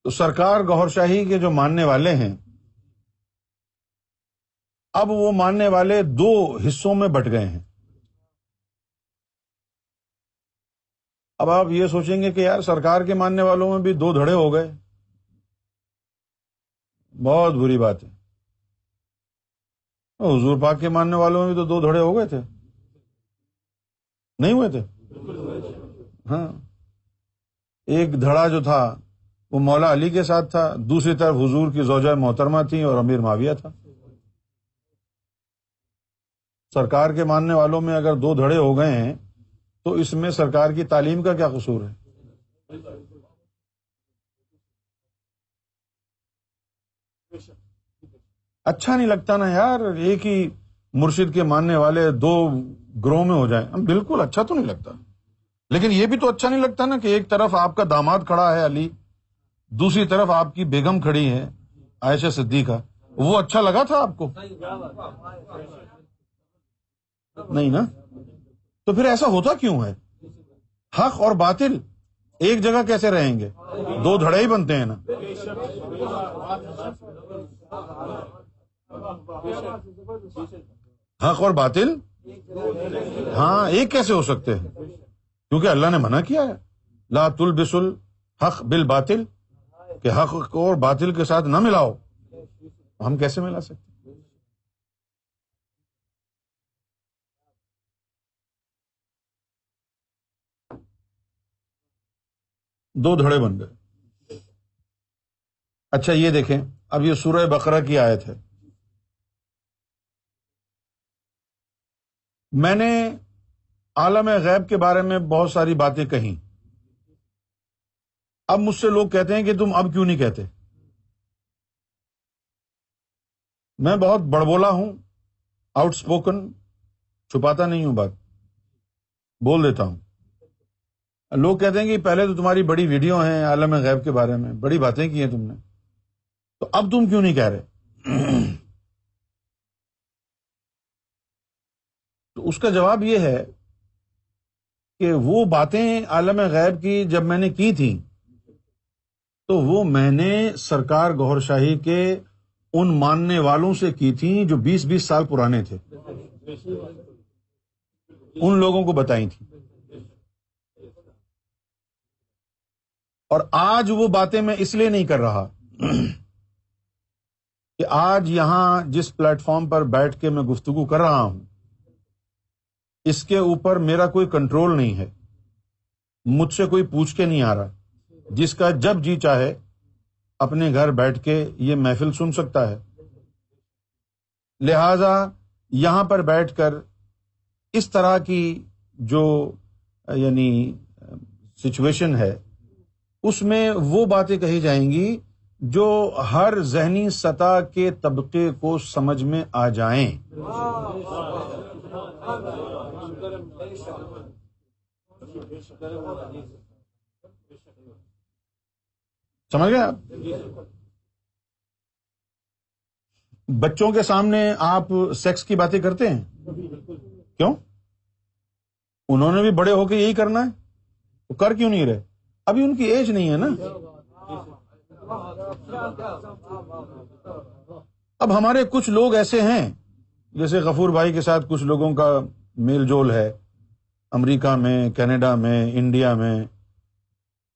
تو سرکار گوھر شاہی کے جو ماننے والے ہیں، اب وہ ماننے والے دو حصوں میں بٹ گئے ہیں۔ اب آپ یہ سوچیں گے کہ یار سرکار کے ماننے والوں میں بھی دو دھڑے ہو گئے، بہت بری بات ہے۔ حضور پاک کے ماننے والوں میں بھی تو دو دھڑے ہو گئے تھے، نہیں ہوئے تھے؟ ہاں، ایک دھڑا جو تھا وہ مولا علی کے ساتھ تھا، دوسری طرف حضور کی زوجہ محترمہ تھیں اور امیر معاویہ تھا۔ سرکار کے ماننے والوں میں اگر دو دھڑے ہو گئے ہیں تو اس میں سرکار کی تعلیم کا کیا قصور ہے؟ اچھا نہیں لگتا نا یار، ایک ہی مرشد کے ماننے والے دو گروہ میں ہو جائیں، بالکل اچھا تو نہیں لگتا۔ لیکن یہ بھی تو اچھا نہیں لگتا نا کہ ایک طرف آپ کا داماد کھڑا ہے علی، دوسری طرف آپ کی بیگم کھڑی ہے عائشہ صدیقہ، وہ اچھا لگا تھا آپ کو؟ نہیں نا؟ تو پھر ایسا ہوتا کیوں ہے؟ حق اور باطل ایک جگہ کیسے رہیں گے؟ دو دھڑے ہی بنتے ہیں نا۔ حق اور باطل ہاں ایک کیسے ہو سکتے ہیں؟ کیونکہ اللہ نے منع کیا ہے، لا تلبسوا الحق بالباطل، کہ حق کو اور باطل کے ساتھ نہ ملاؤ۔ ہم کیسے ملا سکتے؟ دو دھڑے بن گئے۔ اچھا یہ دیکھیں، اب یہ سورہ بقرہ کی آیت ہے۔ میں نے عالم غیب کے بارے میں بہت ساری باتیں کہیں، اب مجھ سے لوگ کہتے ہیں کہ تم اب کیوں نہیں کہتے؟ میں بہت بڑبولا ہوں، آؤٹ سپوکن، چھپاتا نہیں ہوں، بات بول دیتا ہوں۔ لوگ کہتے ہیں کہ پہلے تو تمہاری بڑی ویڈیو ہیں عالم غیب کے بارے میں، بڑی باتیں کی ہیں تم نے، تو اب تم کیوں نہیں کہہ رہے؟ تو اس کا جواب یہ ہے کہ وہ باتیں عالم غیب کی جب میں نے کی تھیں تو وہ میں نے سرکار گوھر شاہی کے ان ماننے والوں سے کی تھیں جو 20 سال پرانے تھے، ان لوگوں کو بتائی تھیں۔ اور آج وہ باتیں میں اس لیے نہیں کر رہا کہ آج یہاں جس پلیٹ فارم پر بیٹھ کے میں گفتگو کر رہا ہوں اس کے اوپر میرا کوئی کنٹرول نہیں ہے، مجھ سے کوئی پوچھ کے نہیں آ رہا، جس کا جب جی چاہے اپنے گھر بیٹھ کے یہ محفل سن سکتا ہے۔ لہذا یہاں پر بیٹھ کر اس طرح کی جو یعنی سچویشن ہے اس میں وہ باتیں کہی جائیں گی جو ہر ذہنی سطح کے طبقے کو سمجھ میں آ جائیں۔ سمجھ گئے آپ؟ بچوں کے سامنے آپ سیکس کی باتیں کرتے ہیں؟ کیوں؟ انہوں نے بھی بڑے ہو کے یہی کرنا ہے، وہ کر کیوں نہیں رہے؟ ابھی ان کی ایج نہیں ہے نا۔ اب ہمارے کچھ لوگ ایسے ہیں، جیسے غفور بھائی کے ساتھ کچھ لوگوں کا میل جول ہے، امریکہ میں، کینیڈا میں، انڈیا میں،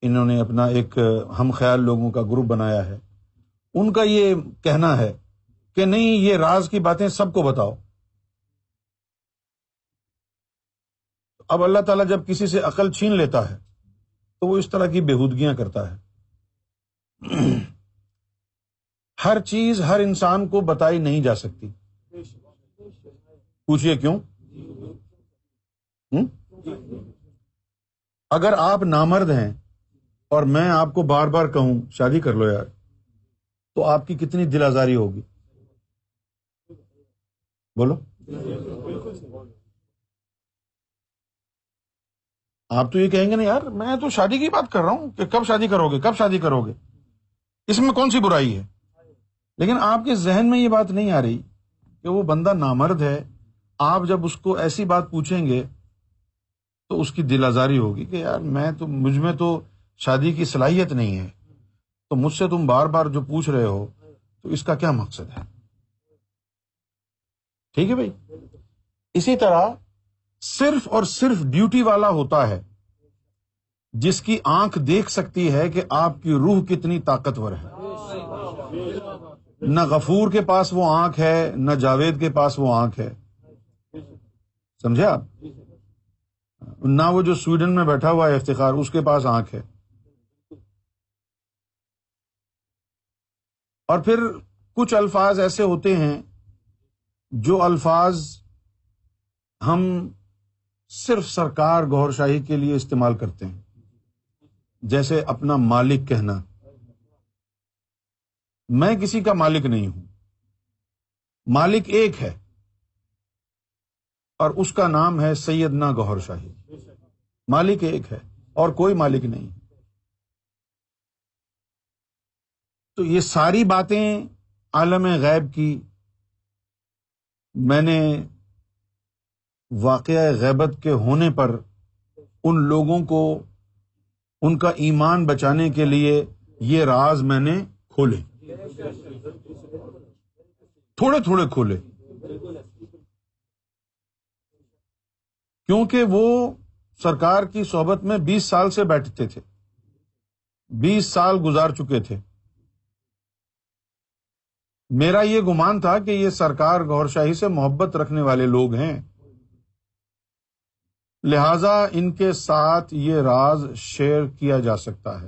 انہوں نے اپنا ایک ہم خیال لوگوں کا گروپ بنایا ہے۔ ان کا یہ کہنا ہے کہ نہیں، یہ راز کی باتیں سب کو بتاؤ۔ اب اللہ تعالیٰ جب کسی سے عقل چھین لیتا ہے تو وہ اس طرح کی بےہودگیاں کرتا ہے۔ ہر چیز ہر انسان کو بتائی نہیں جا سکتی۔ پوچھئے کیوں؟ اگر آپ نامرد ہیں اور میں آپ کو بار بار کہوں شادی کر لو یار، تو آپ کی کتنی دل آزاری ہوگی؟ بولو۔ آپ تو یہ کہیں گے نا یار میں تو شادی کی بات کر رہا ہوں کہ کب شادی کرو گے، کب شادی کرو گے، اس میں کون سی برائی ہے؟ لیکن آپ کے ذہن میں یہ بات نہیں آ رہی کہ وہ بندہ نامرد ہے، آپ جب اس کو ایسی بات پوچھیں گے تو اس کی دل آزاری ہوگی کہ یار مجھ میں تو شادی کی صلاحیت نہیں ہے، تو مجھ سے تم بار بار جو پوچھ رہے ہو تو اس کا کیا مقصد ہے؟ ٹھیک ہے بھائی. اسی طرح صرف اور صرف ڈیوٹی والا ہوتا ہے جس کی آنکھ دیکھ سکتی ہے کہ آپ کی روح کتنی طاقتور ہے. نہ غفور کے پاس وہ آنکھ ہے، نہ جاوید کے پاس وہ آنکھ ہے. سمجھے آپ؟ نہ وہ جو سویڈن میں بیٹھا ہوا ہے افتخار، اس کے پاس آنکھ ہے. اور پھر کچھ الفاظ ایسے ہوتے ہیں جو الفاظ ہم صرف سرکار گوھر شاہی کے لیے استعمال کرتے ہیں، جیسے اپنا مالک کہنا. میں کسی کا مالک نہیں ہوں، مالک ایک ہے اور اس کا نام ہے سیدنا گوھر شاہی. مالک ایک ہے اور کوئی مالک نہیں. تو یہ ساری باتیں عالم غیب کی میں نے واقعہ غیبت کے ہونے پر ان لوگوں کو ان کا ایمان بچانے کے لیے یہ راز میں نے کھولے، تھوڑے تھوڑے کھولے، کیونکہ وہ سرکار کی صحبت میں 20 سال سے بیٹھتے تھے، 20 سال گزار چکے تھے. میرا یہ گمان تھا کہ یہ سرکار گوھر شاہی سے محبت رکھنے والے لوگ ہیں، لہذا ان کے ساتھ یہ راز شیئر کیا جا سکتا ہے.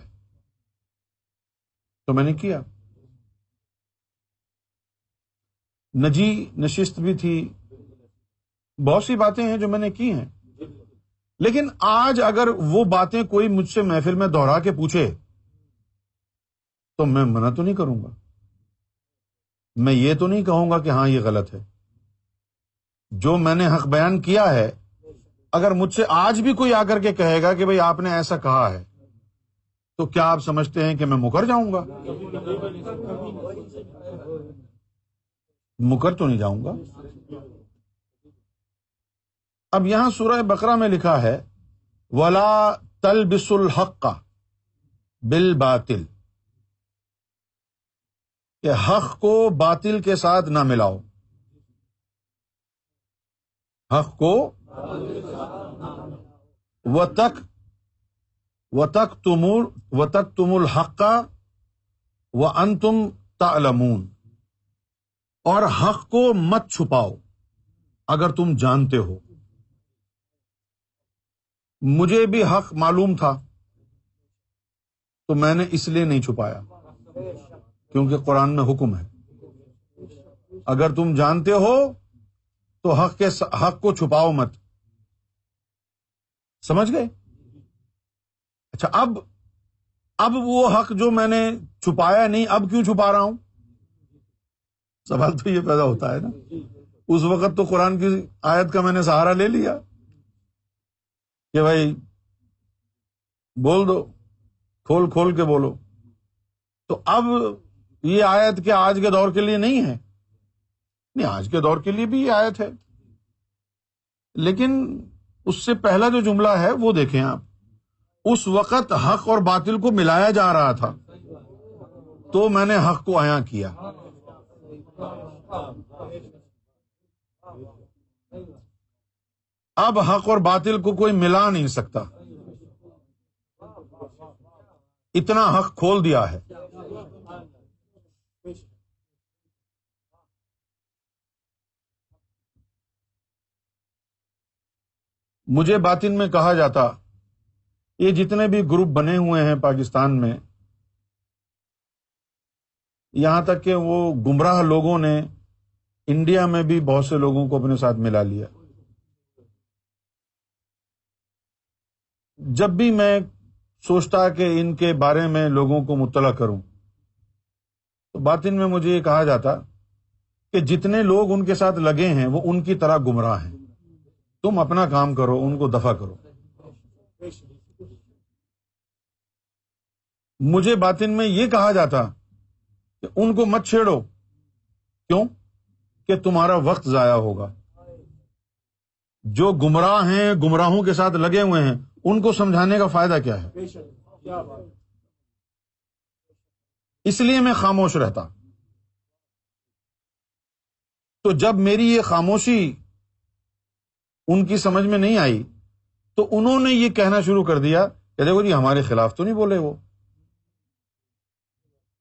تو میں نے کیا. نجی نشست بھی تھی، بہت سی باتیں ہیں جو میں نے کی ہیں. لیکن آج اگر وہ باتیں کوئی مجھ سے محفل میں دوہرا کے پوچھے تو میں منع تو نہیں کروں گا، میں یہ تو نہیں کہوں گا کہ ہاں یہ غلط ہے. جو میں نے حق بیان کیا ہے، اگر مجھ سے آج بھی کوئی آ کر کے کہے گا کہ بھئی آپ نے ایسا کہا ہے، تو کیا آپ سمجھتے ہیں کہ میں مکر جاؤں گا؟ مکر تو نہیں جاؤں گا. اب یہاں سورہ بقرہ میں لکھا ہے وَلَا تَلْبِسُوا الْحَقَّ بِالْبَاطِلِ، کہ حق کو باطل کے ساتھ نہ ملاؤ. حق کو وَتَكْتُمُوا الْحَقَّ وَأَنْتُمْ تَعْلَمُونَ، اور حق کو مت چھپاؤ اگر تم جانتے ہو. مجھے بھی حق معلوم تھا تو میں نے اس لیے نہیں چھپایا، کیونکہ قرآن میں حکم ہے اگر تم جانتے ہو تو حق کو چھپاؤ مت. سمجھ گئے؟ اچھا، اب وہ حق جو میں نے چھپایا نہیں، اب کیوں چھپا رہا ہوں؟ سوال تو یہ پیدا ہوتا ہے نا. اس وقت تو قرآن کی آیت کا میں نے سہارا لے لیا کہ بھائی بول دو، کھول کھول کے بولو. تو اب یہ آیت کیا آج کے دور کے لیے نہیں ہے؟ نہیں، آج کے دور کے لیے بھی یہ آیت ہے، لیکن اس سے پہلا جو جملہ ہے وہ دیکھیں آپ. اس وقت حق اور باطل کو ملایا جا رہا تھا تو میں نے حق کو عیاں کیا. اب حق اور باطل کو کوئی ملا نہیں سکتا، اتنا حق کھول دیا ہے. مجھے باطن میں کہا جاتا، یہ جتنے بھی گروپ بنے ہوئے ہیں پاکستان میں، یہاں تک کہ وہ گمراہ لوگوں نے انڈیا میں بھی بہت سے لوگوں کو اپنے ساتھ ملا لیا. جب بھی میں سوچتا کہ ان کے بارے میں لوگوں کو مطلع کروں تو باطن میں مجھے یہ کہا جاتا کہ جتنے لوگ ان کے ساتھ لگے ہیں وہ ان کی طرح گمراہ ہیں، تم اپنا کام کرو، ان کو دفع کرو. مجھے باطن میں یہ کہا جاتا کہ ان کو مت چھیڑو، کیوں کہ تمہارا وقت ضائع ہوگا. جو گمراہ ہیں، گمراہوں کے ساتھ لگے ہوئے ہیں، ان کو سمجھانے کا فائدہ کیا ہے؟ اس لیے میں خاموش رہتا. تو جب میری یہ خاموشی ان کی سمجھ میں نہیں آئی تو انہوں نے یہ کہنا شروع کر دیا کہ دیکھو جی ہمارے خلاف تو نہیں بولے وہ.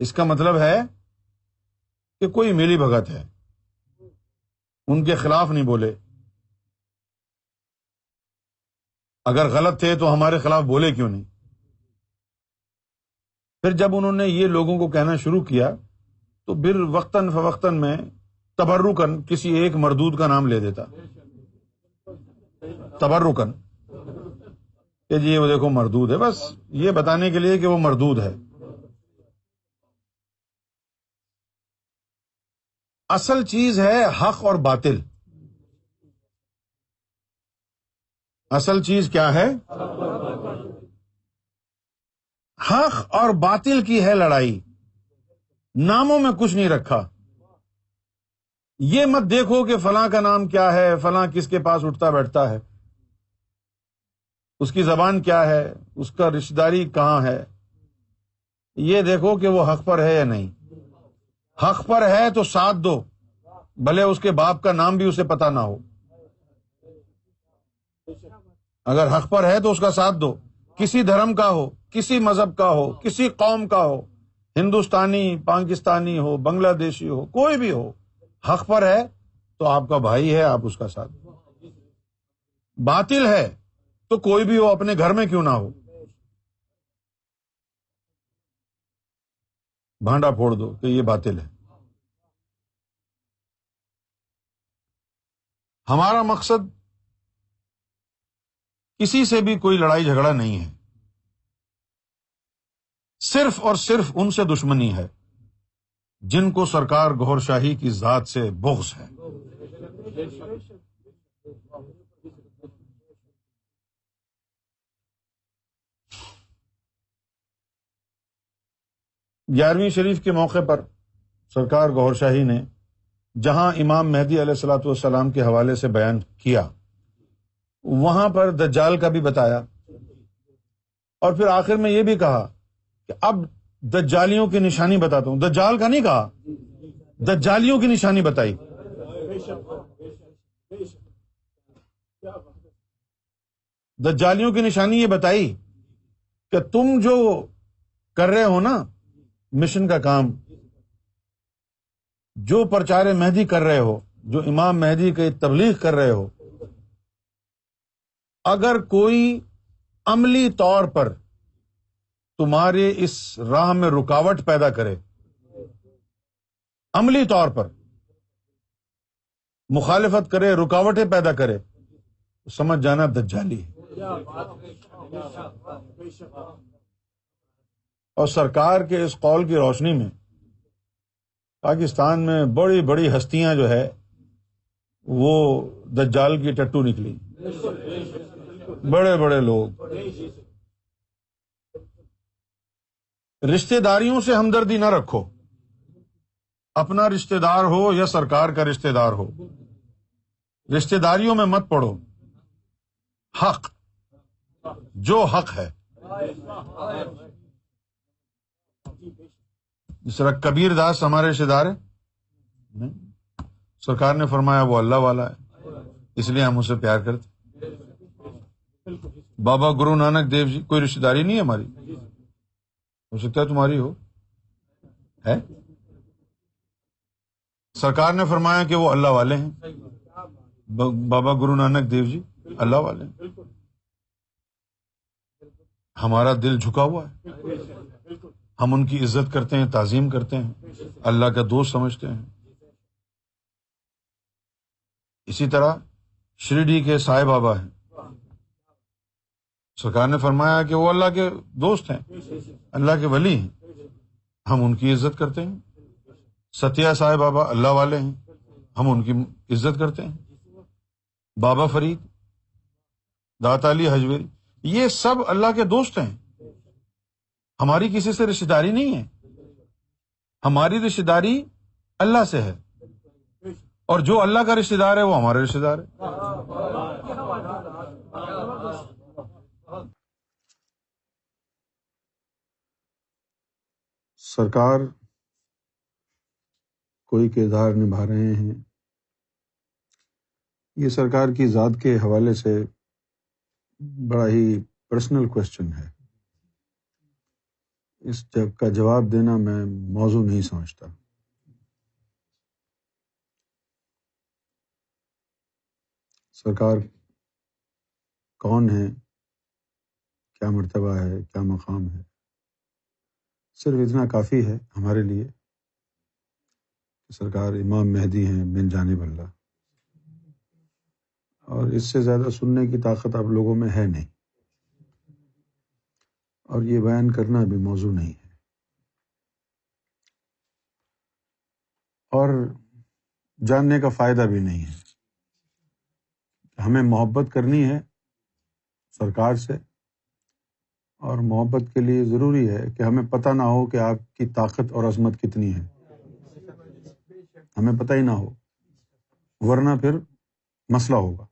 اس کا مطلب ہے کہ کوئی میلی بھگت ہے، ان کے خلاف نہیں بولے. اگر غلط تھے تو ہمارے خلاف بولے کیوں نہیں؟ پھر جب انہوں نے یہ لوگوں کو کہنا شروع کیا تو پھر وقتاً فوقتاً میں تبرکاً کسی ایک مردود کا نام لے دیتا، تبرکاً کہ جی وہ دیکھو مردود ہے، بس یہ بتانے کے لیے کہ وہ مردود ہے. اصل چیز ہے حق اور باطل. اصل چیز کیا ہے؟ حق اور باطل کی ہے لڑائی. ناموں میں کچھ نہیں رکھا. یہ مت دیکھو کہ فلاں کا نام کیا ہے، فلاں کس کے پاس اٹھتا بیٹھتا ہے، اس کی زبان کیا ہے، اس کا رشتہ داری کہاں ہے. یہ دیکھو کہ وہ حق پر ہے یا نہیں. حق پر ہے تو ساتھ دو، بھلے اس کے باپ کا نام بھی اسے پتا نہ ہو. اگر حق پر ہے تو اس کا ساتھ دو، کسی دھرم کا ہو، کسی مذہب کا ہو، کسی قوم کا ہو، ہندوستانی، پاکستانی ہو، بنگلہ دیشی ہو، کوئی بھی ہو، حق پر ہے تو آپ کا بھائی ہے، آپ اس کا ساتھ دو. باطل ہے تو کوئی بھی ہو، اپنے گھر میں کیوں نہ ہو، بھانڈا پھوڑ دو کہ یہ باطل ہے. ہمارا مقصد کسی سے بھی کوئی لڑائی جھگڑا نہیں ہے، صرف اور صرف ان سے دشمنی ہے جن کو سرکار گوھر شاہی کی ذات سے بغض ہے. 11ویں شریف کے موقع پر سرکار گوھر شاہی نے جہاں امام مہدی علیہ الصلوۃ والسلام کے حوالے سے بیان کیا، وہاں پر دجال کا بھی بتایا، اور پھر آخر میں یہ بھی کہا کہ اب دجالیوں کی نشانی بتاتا ہوں. دجال کا نہیں کہا، دجالیوں کی نشانی بتائی. دجالیوں کی نشانی یہ بتائی کہ تم جو کر رہے ہو نا مشن کا کام، جو پرچار مہدی کر رہے ہو، جو امام مہدی کی تبلیغ کر رہے ہو، اگر کوئی عملی طور پر تمہارے اس راہ میں رکاوٹ پیدا کرے، عملی طور پر مخالفت کرے، رکاوٹیں پیدا کرے، تو سمجھ جانا دجالی ہے. اور سرکار کے اس قول کی روشنی میں پاکستان میں بڑی بڑی ہستیاں جو ہے وہ دجال کی ٹٹو نکلی، بڑے بڑے لوگ. رشتہ داریوں سے ہمدردی نہ رکھو، اپنا رشتہ دار ہو یا سرکار کا رشتہ دار ہو، رشتہ داریوں میں مت پڑو. حق، جو حق ہے. جس طرح کبیر داس ہمارے رشتہ دار ہے نہیں، سرکار نے فرمایا وہ اللہ والا ہے، اس لیے ہم اسے پیار کرتے. بابا گرو نانک دیو جی کوئی رشتہ داری نہیں ہے ہماری، ہو سکتا ہے تمہاری ہو، ہے. سرکار نے فرمایا کہ وہ اللہ والے ہیں. بابا گرو نانک دیو جی اللہ والے ہیں. ہمارا دل جھکا ہوا ہے، ہم ان کی عزت کرتے ہیں، تعظیم کرتے ہیں، اللہ کا دوست سمجھتے ہیں. اسی طرح شریڈی کے سائے بابا ہیں، سرکار نے فرمایا کہ وہ اللہ کے دوست ہیں، اللہ کے ولی ہیں، ہم ان کی عزت کرتے ہیں. ستیا سائے بابا اللہ والے ہیں، ہم ان کی عزت کرتے ہیں. بابا فرید، داتا علی حجویری، یہ سب اللہ کے دوست ہیں. ہماری کسی سے رشتہ داری نہیں ہے، ہماری رشتہ داری اللہ سے ہے، اور جو اللہ کا رشتہ دار ہے وہ ہمارا رشتہ دار ہے. سرکار کوئی کردار نبھا رہے ہیں، یہ سرکار کی ذات کے حوالے سے بڑا ہی پرسنل کوشچن ہے۔ اس کا جواب دینا میں موزوں نہیں سمجھتا۔ سرکار کون ہے، کیا مرتبہ ہے، کیا مقام ہے، صرف اتنا کافی ہے ہمارے لیے کہ سرکار امام مہدی ہیں من جانب اللہ، اور اس سے زیادہ سننے کی طاقت آپ لوگوں میں ہے نہیں، اور یہ بیان کرنا بھی موضوع نہیں ہے۔ اور جاننے کا فائدہ بھی نہیں ہے۔ ہمیں محبت کرنی ہے سرکار سے، اور محبت کے لیے ضروری ہے کہ ہمیں پتہ نہ ہو کہ آپ کی طاقت اور عظمت کتنی ہے، ہمیں پتہ ہی نہ ہو، ورنہ پھر مسئلہ ہوگا،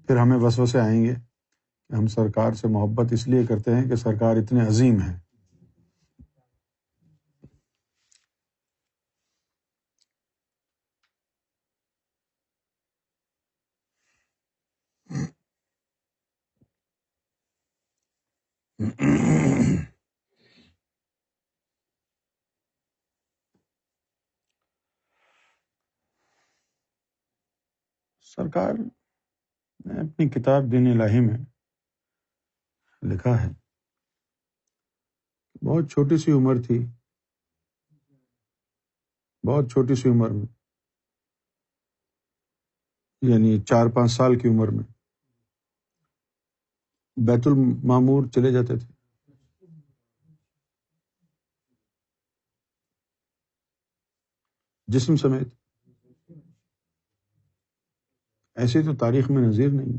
پھر ہمیں وسوسے آئیں گے کہ ہم سرکار سے محبت اس لیے کرتے ہیں کہ سرکار اتنے عظیم ہیں۔ سرکار نے اپنی کتاب دین الہی میں لکھا ہے، بہت چھوٹی سی عمر تھی، بہت چھوٹی سی عمر میں، یعنی 4-5 سال کی عمر میں بیت المعمور چلے جاتے تھے۔ جسم سمیت، ایسی تو تاریخ میں نظیر نہیں۔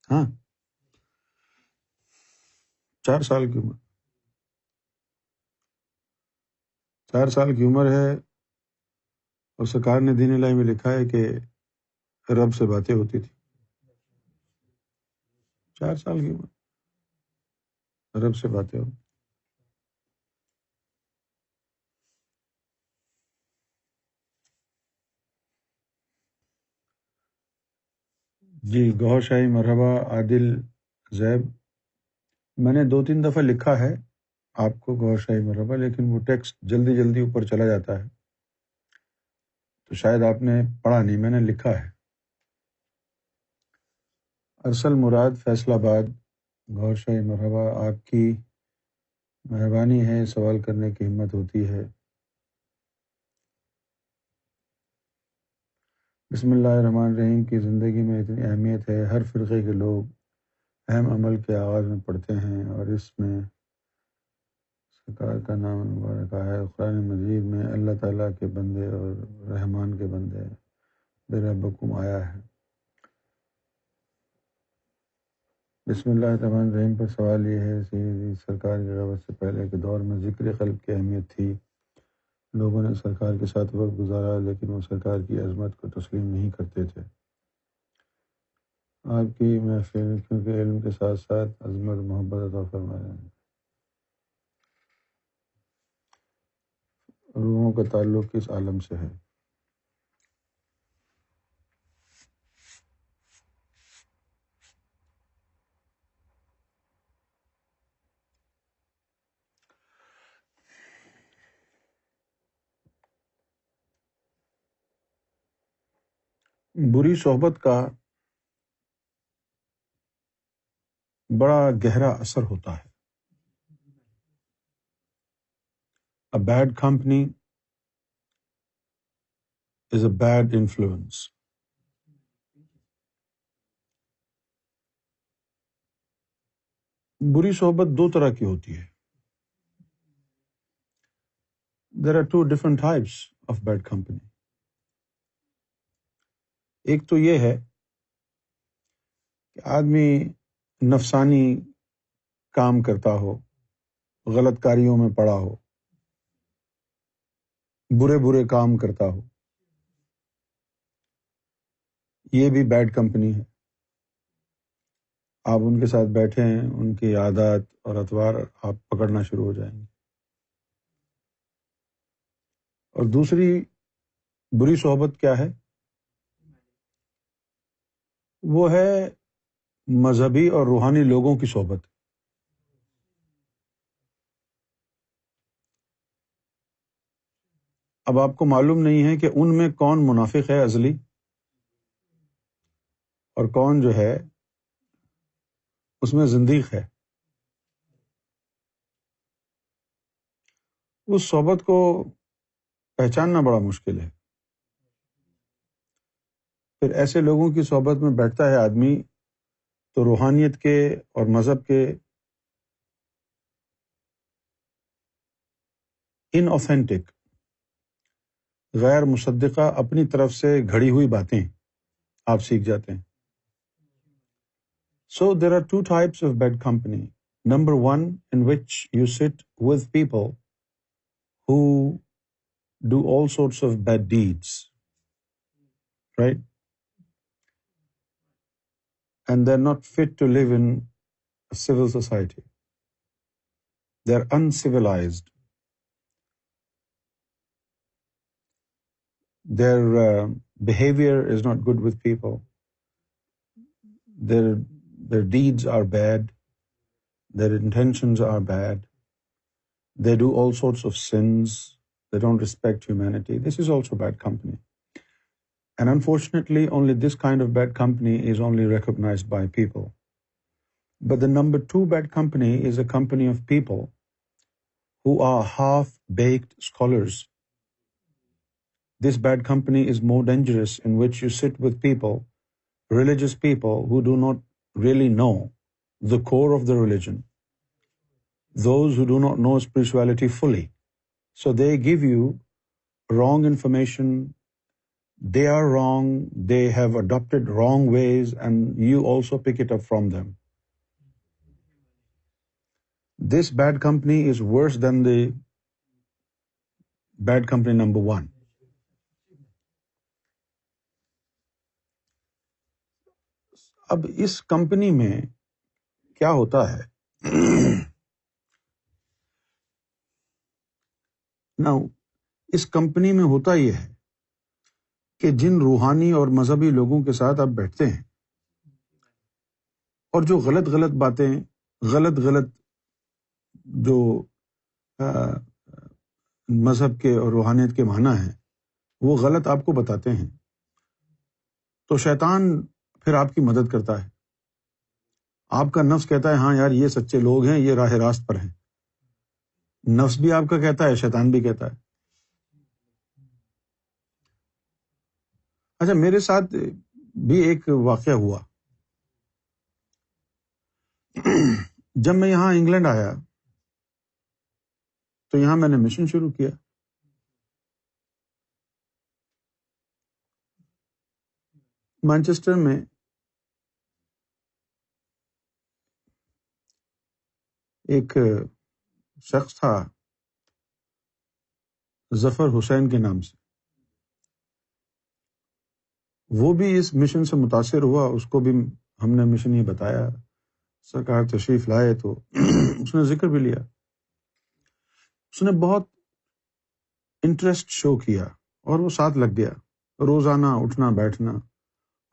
ہاں، 4 سال کی عمر، 4 سال کی عمر ہے، اور سرکار نے دین الہی میں لکھا ہے کہ رب سے باتیں ہوتی تھی۔ 4 سال کی عمر، رب سے باتیں ہوتی۔ جی، گوہر شاہی مرحبا عادل زیب، میں نے 2-3 دفعہ لکھا ہے آپ کو گوہر شاہی مرحبا، لیکن وہ ٹیکسٹ جلدی جلدی اوپر چلا جاتا ہے، تو شاید آپ نے پڑھا نہیں، میں نے لکھا ہے۔ ارسل مراد فیصل آباد، گوہر شاہی مرحبا، آپ کی مہربانی ہے، سوال کرنے کی ہمت ہوتی ہے۔ بسم اللہ الرحمن الرحیم کی زندگی میں اتنی اہمیت ہے، ہر فرقے کے لوگ اہم عمل کے آغاز میں پڑھتے ہیں، اور اس میں سرکار کا نام مبارک ہے۔ قرآن مجید میں اللہ تعالیٰ کے بندے اور رحمان کے بندے بے ربکم آیا ہے۔ بسم اللہ الرحمن الرحیم پر سوال یہ ہے، سیدھی سرکار کی غیبت سے پہلے کے دور میں ذکر قلب کی اہمیت تھی، لوگوں نے سرکار کے ساتھ وقت گزارا لیکن وہ سرکار کی عظمت کو تسلیم نہیں کرتے تھے۔ آپ کی محفل کیونکہ علم کے ساتھ ساتھ عظمت محبت عطا فرمایا ہے۔ روحوں کا تعلق کس عالم سے ہے؟ بری صحبت کا بڑا گہرا اثر ہوتا ہے۔ A bad company is a bad influence. بری صحبت 2 طرح کی ہوتی ہے۔ There are 2 different types of bad company. ایک تو یہ ہے کہ آدمی نفسانی کام کرتا ہو، غلط کاریوں میں پڑا ہو، برے برے کام کرتا ہو، یہ بھی بیڈ کمپنی ہے۔ آپ ان کے ساتھ بیٹھیں، ان کی عادات اور اطوار آپ پکڑنا شروع ہو جائیں گے۔ اور دوسری بری صحبت کیا ہے؟ وہ ہے مذہبی اور روحانی لوگوں کی صحبت۔ اب آپ کو معلوم نہیں ہے کہ ان میں کون منافق ہے ازلی اور کون جو ہے اس میں زندیق ہے۔ اس صحبت کو پہچاننا بڑا مشکل ہے۔ پھر ایسے لوگوں کی صحبت میں بیٹھتا ہے آدمی تو روحانیت کے اور مذہب کے ان اوتھینٹک، غیر مصدقہ اپنی طرف سے گھڑی ہوئی باتیں آپ سیکھ جاتے ہیں۔ So there are two types of bad company. Number one, in which you sit with people who do all sorts of bad deeds, right? And they're not fit to live in a civil society. They're uncivilized. Their behavior is not good with people. Their deeds are bad. Their intentions are bad. They do all sorts of sins. They don't respect humanity. This is also bad company. And unfortunately, only this kind of bad company is only recognized by people. But the number two bad company is a company of people who are half-baked scholars. This bad company is more dangerous, in which you sit with people, religious people, who do not really know the core of the religion, those who do not know spirituality fully. So they give you wrong information, they are wrong, they have adopted wrong ways, and you also pick it up from them. This bad company is worse than the bad company number one. اب اس company میں کیا ہوتا ہے نا، اس company میں ہوتا یہ ہے کہ جن روحانی اور مذہبی لوگوں کے ساتھ آپ بیٹھتے ہیں اور جو غلط غلط باتیں، غلط غلط جو مذہب کے اور روحانیت کے معنی ہیں وہ غلط آپ کو بتاتے ہیں، تو شیطان پھر آپ کی مدد کرتا ہے۔ آپ کا نفس کہتا ہے ہاں یار یہ سچے لوگ ہیں، یہ راہ راست پر ہیں۔ نفس بھی آپ کا کہتا ہے، شیطان بھی کہتا ہے۔ اچھا، میرے ساتھ بھی ایک واقعہ ہوا۔ جب میں یہاں انگلینڈ آیا تو یہاں میں نے مشن شروع کیا۔ مانچسٹر میں ایک شخص تھا ظفر حسین کے نام سے، وہ بھی اس مشن سے متاثر ہوا، اس کو بھی ہم نے مشن یہ بتایا، سرکار تشریف لائے تو اس نے ذکر بھی لیا، اس نے بہت انٹرسٹ شو کیا اور وہ ساتھ لگ گیا، روزانہ اٹھنا بیٹھنا،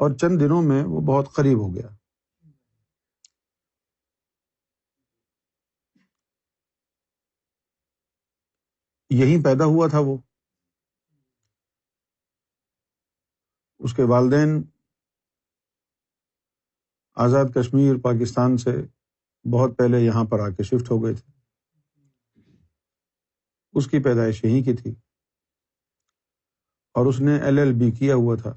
اور چند دنوں میں وہ بہت قریب ہو گیا۔ یہیں پیدا ہوا تھا وہ، اس کے والدین آزاد کشمیر پاکستان سے بہت پہلے یہاں پر آ کے شفٹ ہو گئے تھے، اس کی پیدائش یہیں کی تھی، اور اس نے LLB کیا ہوا تھا۔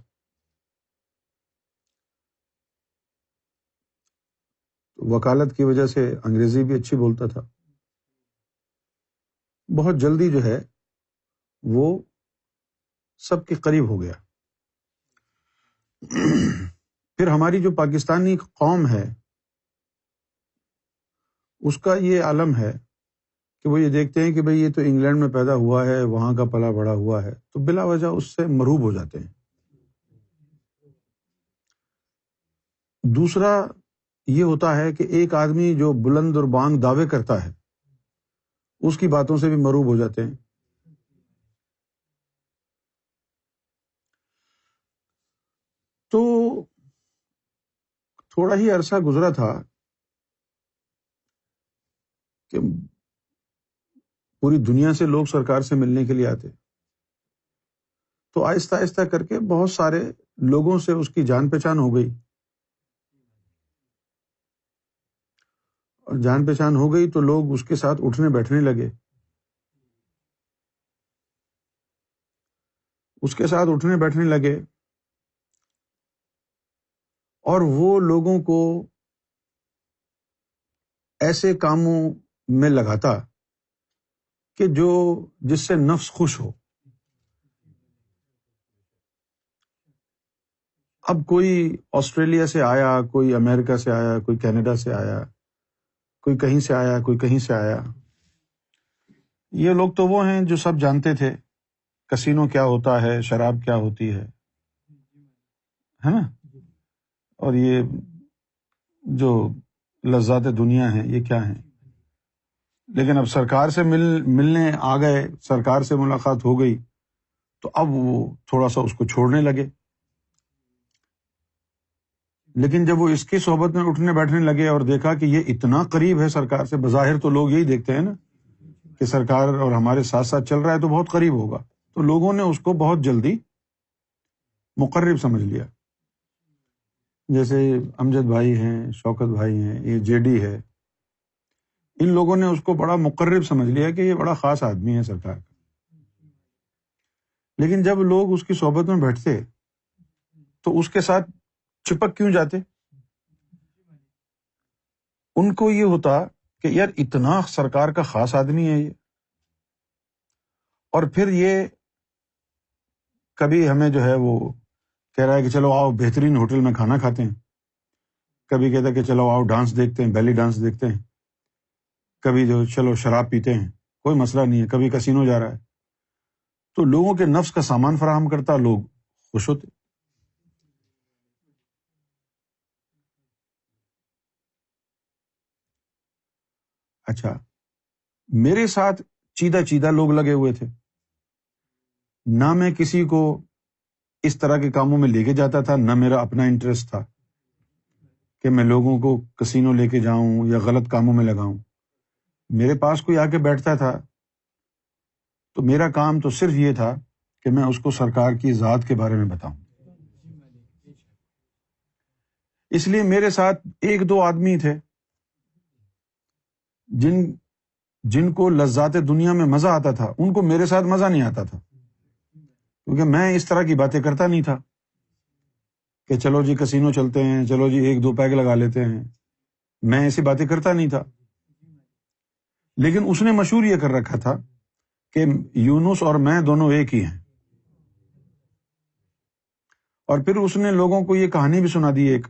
وکالت کی وجہ سے انگریزی بھی اچھی بولتا تھا۔ بہت جلدی جو ہے وہ سب کے قریب ہو گیا۔ پھر ہماری جو پاکستانی قوم ہے اس کا یہ عالم ہے کہ وہ یہ دیکھتے ہیں کہ بھئی یہ تو انگلینڈ میں پیدا ہوا ہے، وہاں کا پلا بڑا ہوا ہے، تو بلا وجہ اس سے مرعوب ہو جاتے ہیں۔ دوسرا یہ ہوتا ہے کہ ایک آدمی جو بلند اور بانگ دعوے کرتا ہے اس کی باتوں سے بھی مروب ہو جاتے ہیں. تو تھوڑا ہی عرصہ گزرا تھا کہ پوری دنیا سے لوگ سرکار سے ملنے کے لیے آتے. تو آہستہ آہستہ کر کے بہت سارے لوگوں سے اس کی جان پہچان ہو گئی، اور جان پہچان ہو گئی تو لوگ اس کے ساتھ اٹھنے بیٹھنے لگے. اس کے ساتھ اٹھنے بیٹھنے لگے اور وہ لوگوں کو ایسے کاموں میں لگاتا کہ جس سے نفس خوش ہو. اب کوئی آسٹریلیا سے آیا، کوئی امریکہ سے آیا، کوئی کینیڈا سے آیا، کوئی کہیں سے آیا، کوئی کہیں سے آیا. یہ لوگ تو وہ ہیں جو سب جانتے تھے کسینو کیا ہوتا ہے، شراب کیا ہوتی ہے نا، اور یہ جو لذات دنیا ہیں یہ کیا ہیں. لیکن اب سرکار سے ملنے آ گئے، سرکار سے ملاقات ہو گئی تو اب وہ تھوڑا سا اس کو چھوڑنے لگے. لیکن جب وہ اس کی صحبت میں اٹھنے بیٹھنے لگے اور دیکھا کہ یہ اتنا قریب ہے سرکار سے، بظاہر تو لوگ یہی دیکھتے ہیں نا کہ سرکار اور ہمارے ساتھ ساتھ چل رہا ہے تو بہت قریب ہوگا، تو لوگوں نے اس کو بہت جلدی مقرب سمجھ لیا. جیسے امجد بھائی ہیں، شوکت بھائی ہیں، یہ جے ڈی ہے، ان لوگوں نے اس کو بڑا مقرب سمجھ لیا کہ یہ بڑا خاص آدمی ہے سرکار کا. لیکن جب لوگ اس کی صحبت میں بیٹھتے تو اس کے ساتھ چپک کیوں جاتے؟ ان کو یہ ہوتا کہ یار اتنا سرکار کا خاص آدمی ہے یہ، اور پھر یہ کبھی ہمیں جو ہے وہ کہہ رہا ہے کہ چلو آؤ بہترین ہوٹل میں کھانا کھاتے ہیں، کبھی کہتا ہے کہ چلو آؤ ڈانس دیکھتے ہیں، بیلی ڈانس دیکھتے ہیں، کبھی جو چلو شراب پیتے ہیں، کوئی مسئلہ نہیں ہے، کبھی کسینو جا رہا ہے. تو لوگوں کے نفس کا سامان فراہم کرتا، لوگ خوش ہوتے. اچھا، میرے ساتھ چیدہ چیدہ لوگ لگے ہوئے تھے، نہ میں کسی کو اس طرح کے کاموں میں لے کے جاتا تھا، نہ میرا اپنا انٹرسٹ تھا کہ میں لوگوں کو کسینو لے کے جاؤں یا غلط کاموں میں لگاؤں. میرے پاس کوئی آ کے بیٹھتا تھا تو میرا کام تو صرف یہ تھا کہ میں اس کو سرکار کی ذات کے بارے میں بتاؤں. اس لیے میرے ساتھ ایک دو آدمی تھے جن کو لذات دنیا میں مزہ آتا تھا، ان کو میرے ساتھ مزہ نہیں آتا تھا، کیونکہ میں اس طرح کی باتیں کرتا نہیں تھا کہ چلو جی کسینو چلتے ہیں، چلو جی ایک دو پیگ لگا لیتے ہیں. میں ایسی باتیں کرتا نہیں تھا. لیکن اس نے مشہور یہ کر رکھا تھا کہ یونس اور میں دونوں ایک ہی ہیں. اور پھر اس نے لوگوں کو یہ کہانی بھی سنا دی ایک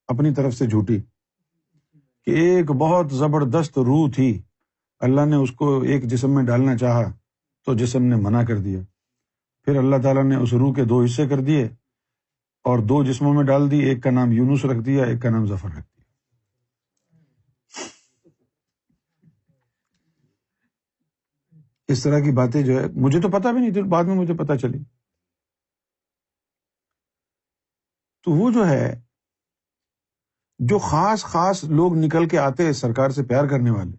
اپنی طرف سے جھوٹی، کہ ایک بہت زبردست روح تھی، اللہ نے اس کو ایک جسم میں ڈالنا چاہا تو جسم نے منع کر دیا. پھر اللہ تعالیٰ نے اس روح کے دو حصے کر دیے اور دو جسموں میں ڈال دی، ایک کا نام یونس رکھ دیا، ایک کا نام ظفر رکھ دیا. اس طرح کی باتیں جو ہے مجھے تو پتہ بھی نہیں تھی، بعد میں مجھے پتہ چلی. تو وہ جو ہے جو خاص لوگ نکل کے آتے سرکار سے پیار کرنے والے،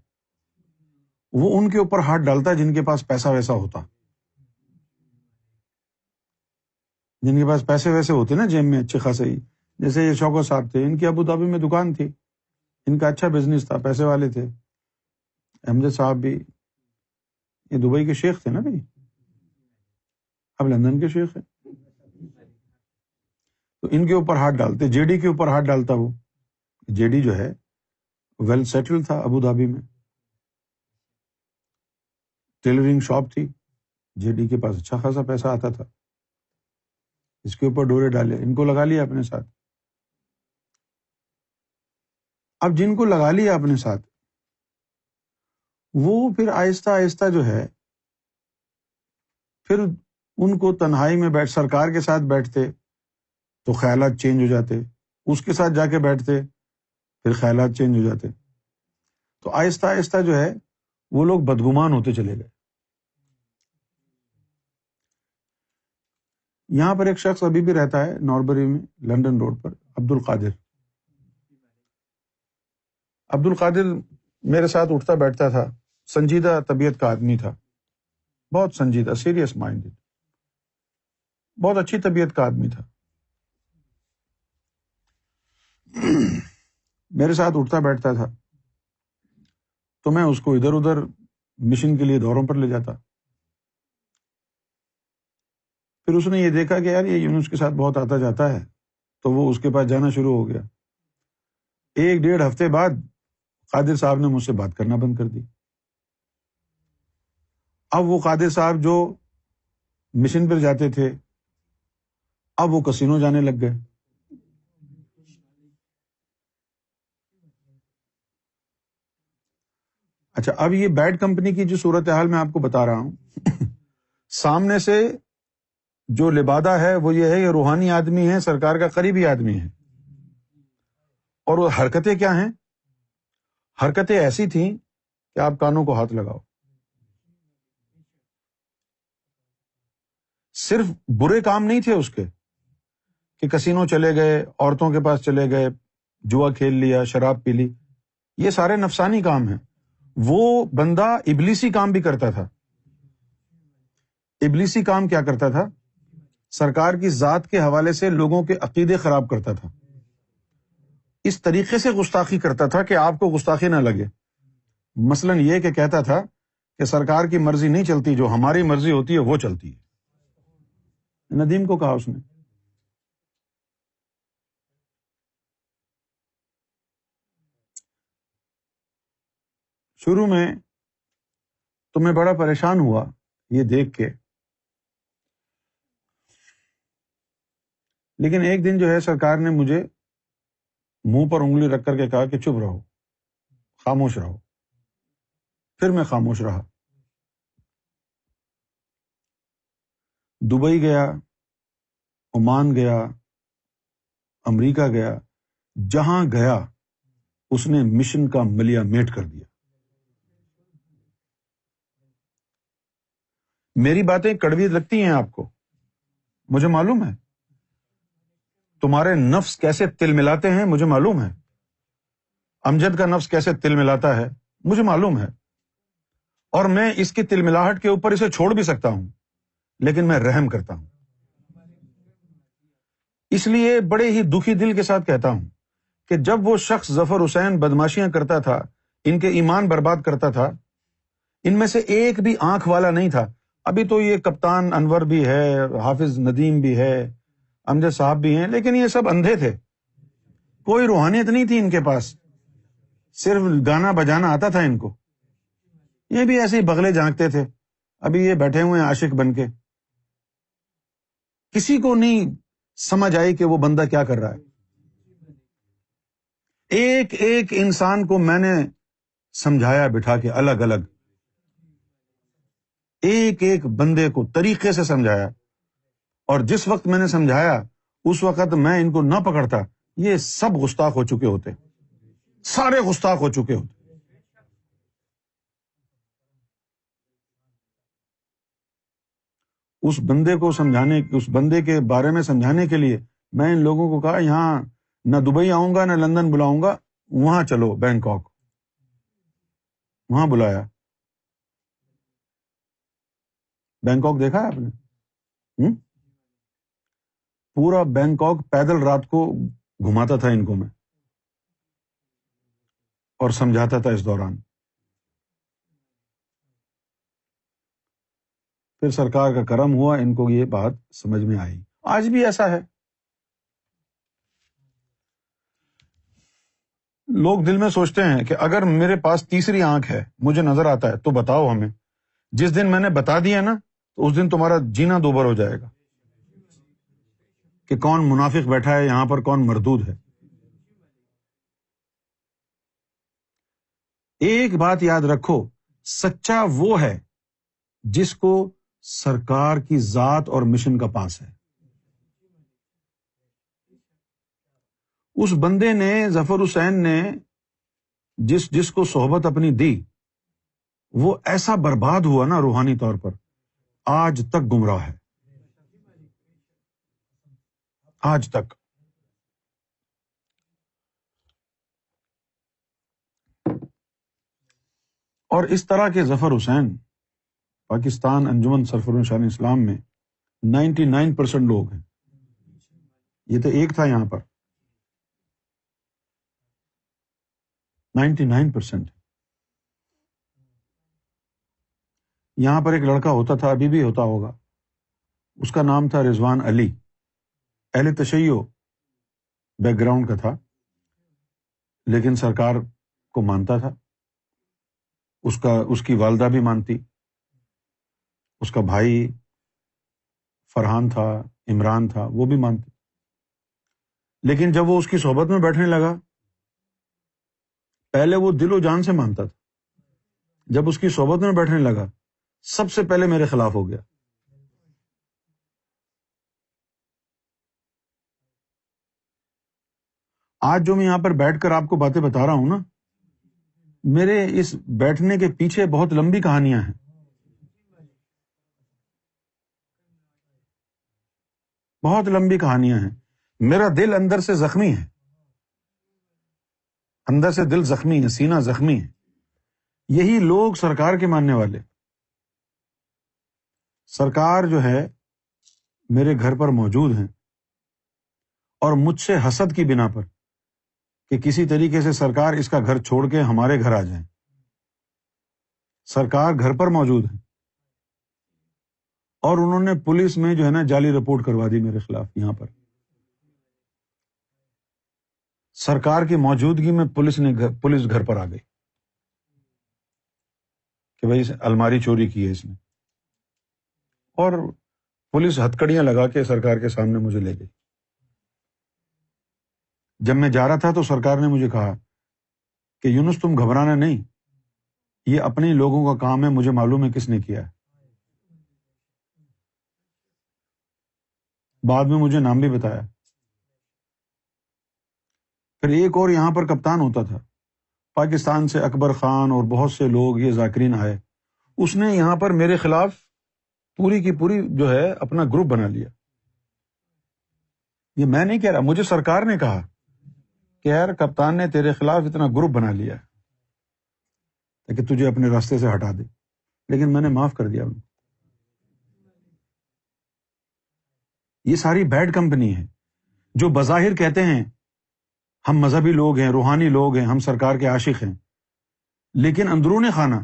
وہ ان کے اوپر ہاتھ ڈالتا جن کے پاس پیسہ ویسا ہوتا، جن کے پاس پیسے ویسے ہوتے نا جیب میں اچھے خاصے ہی. جیسے یہ شوکت صاحب تھے، ان کی ابو دھابی میں دکان تھی، ان کا اچھا بزنس تھا، پیسے والے تھے. امجد صاحب بھی یہ دبئی کے شیخ تھے نا بھائی، اب لندن کے شیخ ہیں. تو ان کے اوپر ہاتھ ڈالتے، جے ڈی کے اوپر ہاتھ ڈالتا. وہ جے ڈی جو ہے ویل سیٹل تھا ابو دھابی میں، ٹیلرنگ شاپ تھی، جے ڈی کے پاس اچھا خاصا پیسہ آتا تھا. اس کے اوپر ڈورے ڈالے، ان کو لگا لیا اپنے ساتھ. اب جن کو لگا لیا اپنے ساتھ، وہ پھر آہستہ آہستہ جو ہے پھر ان کو تنہائی میں بیٹھ سرکار کے ساتھ بیٹھتے تو خیالات چینج ہو جاتے، اس کے ساتھ جا کے بیٹھتے پھر خیالات چینج ہو جاتے. تو آہستہ آہستہ جو ہے وہ لوگ بدگمان ہوتے چلے گئے. یہاں پر ایک شخص ابھی بھی رہتا ہے ناربری میں، لنڈن روڈ پر، عبد القادر. عبد القادر میرے ساتھ اٹھتا بیٹھتا تھا، سنجیدہ طبیعت کا آدمی تھا، بہت سنجیدہ، سیریس مائنڈڈ، بہت اچھی طبیعت کا آدمی تھا. میرے ساتھ اٹھتا بیٹھتا تھا تو میں اس کو ادھر ادھر مشن کے لیے دوروں پر لے جاتا. پھر اس نے یہ دیکھا کہ یار یہ یونس کے ساتھ بہت آتا جاتا ہے، تو وہ اس کے پاس جانا شروع ہو گیا. 1-1.5 ہفتے بعد قادر صاحب نے مجھ سے بات کرنا بند کر دی. اب وہ قادر صاحب جو مشن پر جاتے تھے اب وہ کسینو جانے لگ گئے. اچھا، اب یہ بیڈ کمپنی کی جو صورتحال میں آپ کو بتا رہا ہوں سامنے سے جو لبادہ ہے وہ یہ ہے، یہ روحانی آدمی ہے، سرکار کا قریبی آدمی ہے. اور وہ حرکتیں کیا ہیں؟ حرکتیں ایسی تھیں کہ آپ کانوں کو ہاتھ لگاؤ. صرف برے کام نہیں تھے اس کے کہ کسینو چلے گئے، عورتوں کے پاس چلے گئے، جوا کھیل لیا، شراب پی لی، یہ سارے نفسانی کام ہیں. وہ بندہ ابلیسی کام بھی کرتا تھا. ابلیسی کام کیا کرتا تھا؟ سرکار کی ذات کے حوالے سے لوگوں کے عقیدے خراب کرتا تھا. اس طریقے سے گستاخی کرتا تھا کہ آپ کو گستاخی نہ لگے. مثلاً یہ کہ کہتا تھا کہ سرکار کی مرضی نہیں چلتی، جو ہماری مرضی ہوتی ہے وہ چلتی ہے. ندیم کو کہا اس نے. شروع میں تو میں بڑا پریشان ہوا یہ دیکھ کے، لیکن ایک دن جو ہے سرکار نے مجھے منہ پر انگلی رکھ کر کے کہا کہ چپ رہو، خاموش رہو. پھر میں خاموش رہا. دبئی گیا، عمان گیا، امریکہ گیا، جہاں گیا اس نے مشن کا ملیا میٹ کر دیا. میری باتیں کڑوی لگتی ہیں آپ کو، مجھے معلوم ہے. تمہارے نفس کیسے تل ملاتے ہیں مجھے معلوم ہے. امجد کا نفس کیسے تل ملاتا ہے مجھے معلوم ہے. اور میں اس کی تل ملاہٹ کے اوپر اسے چھوڑ بھی سکتا ہوں، لیکن میں رحم کرتا ہوں. اس لیے بڑے ہی دکھی دل کے ساتھ کہتا ہوں کہ جب وہ شخص ظفر حسین بدماشیاں کرتا تھا، ان کے ایمان برباد کرتا تھا، ان میں سے ایک بھی آنکھ والا نہیں تھا. ابھی تو یہ کپتان انور بھی ہے، حافظ ندیم بھی ہے، امجد صاحب بھی ہیں، لیکن یہ سب اندھے تھے. کوئی روحانیت نہیں تھی ان کے پاس، صرف گانا بجانا آتا تھا ان کو. یہ بھی ایسے ہی بغلے جھانکتے تھے. ابھی یہ بیٹھے ہوئے ہیں عاشق بن کے. کسی کو نہیں سمجھ آئی کہ وہ بندہ کیا کر رہا ہے. ایک ایک انسان کو میں نے سمجھایا بٹھا کے الگ الگ، ایک ایک بندے کو طریقے سے سمجھایا. اور جس وقت میں نے سمجھایا اس وقت میں ان کو نہ پکڑتا یہ سب گستاخ ہو چکے ہوتے، سارے گستاخ ہو چکے ہوتے. اس بندے کو سمجھانے، اس بندے کے بارے میں سمجھانے کے لیے میں ان لوگوں کو کہا یہاں نہ دبئی آؤں گا نہ لندن بلاؤں گا، وہاں چلو بینکاک. وہاں بلایا. بینکاک دیکھا ہے آپ نے؟ پورا بینکاک پیدل رات کو گھماتا تھا ان کو میں، اور سمجھاتا تھا اس دوران. پھر سرکار کا کرم ہوا، ان کو یہ بات سمجھ میں آئی. آج بھی ایسا ہے. لوگ دل میں سوچتے ہیں کہ اگر میرے پاس تیسری آنکھ ہے، مجھے نظر آتا ہے، تو بتاؤ ہمیں. جس دن میں نے بتا دیا نا تو اس دن تمہارا جینا دوبر ہو جائے گا کہ کون منافق بیٹھا ہے یہاں پر، کون مردود ہے. ایک بات یاد رکھو، سچا وہ ہے جس کو سرکار کی ذات اور مشن کا پاس ہے. اس بندے نے، ظفر حسین نے جس کو صحبت اپنی دی، وہ ایسا برباد ہوا نا روحانی طور پر، آج تک گمراہ ہے، آج تک۔ اور اس طرح کے ظفر حسین پاکستان انجمن سرفراز شان اسلام میں 99% لوگ ہیں، یہ تو ایک تھا یہاں پر، 99%۔ یہاں پر ایک لڑکا ہوتا تھا، ابھی بھی ہوتا ہوگا، اس کا نام تھا رضوان علی، اہل تشیع بیک گراؤنڈ کا تھا، لیکن سرکار کو مانتا تھا، اس کی والدہ بھی مانتی، اس کا بھائی فرحان تھا، عمران تھا، وہ بھی مانتے۔ لیکن جب وہ اس کی صحبت میں بیٹھنے لگا، پہلے وہ دل و جان سے مانتا تھا، جب اس کی صحبت میں بیٹھنے لگا سب سے پہلے میرے خلاف ہو گیا۔ آج جو میں یہاں پر بیٹھ کر آپ کو باتیں بتا رہا ہوں نا، میرے اس بیٹھنے کے پیچھے بہت لمبی کہانیاں ہیں، بہت لمبی کہانیاں ہیں۔ میرا دل اندر سے زخمی ہے، اندر سے دل زخمی ہے، سینہ زخمی ہے۔ یہی لوگ سرکار کے ماننے والے، سرکار جو ہے میرے گھر پر موجود ہیں، اور مجھ سے حسد کی بنا پر کہ کسی طریقے سے سرکار اس کا گھر چھوڑ کے ہمارے گھر آ جائیں، سرکار گھر پر موجود ہیں، اور انہوں نے پولیس میں جو ہے نا جعلی رپورٹ کروا دی میرے خلاف۔ یہاں پر سرکار کی موجودگی میں پولیس گھر پر آ گئی کہ بھائی الماری چوری کی ہے اس نے، اور پولیس ہتکڑیاں لگا کے سرکار کے سامنے مجھے لے گئی۔ جب میں جا رہا تھا تو سرکار نے مجھے کہا کہ یونس تم گھبرانا نہیں، یہ اپنے لوگوں کا کام ہے، مجھے معلوم ہے کس نے کیا ہے۔ بعد میں مجھے نام بھی بتایا۔ پھر ایک اور یہاں پر کپتان ہوتا تھا پاکستان سے، اکبر خان اور بہت سے لوگ، یہ ذاکرین آئے، اس نے یہاں پر میرے خلاف پوری کی پوری جو ہے اپنا گروپ بنا لیا۔ یہ میں نہیں کہہ رہا، مجھے سرکار نے کہا کہ یار کپتان نے تیرے خلاف اتنا گروپ بنا لیا ہے کہ تجھے اپنے راستے سے ہٹا دے، لیکن میں نے معاف کر دیا انہیں۔ یہ ساری بیڈ کمپنی ہے، جو بظاہر کہتے ہیں ہم مذہبی لوگ ہیں، روحانی لوگ ہیں، ہم سرکار کے عاشق ہیں، لیکن اندرون خانہ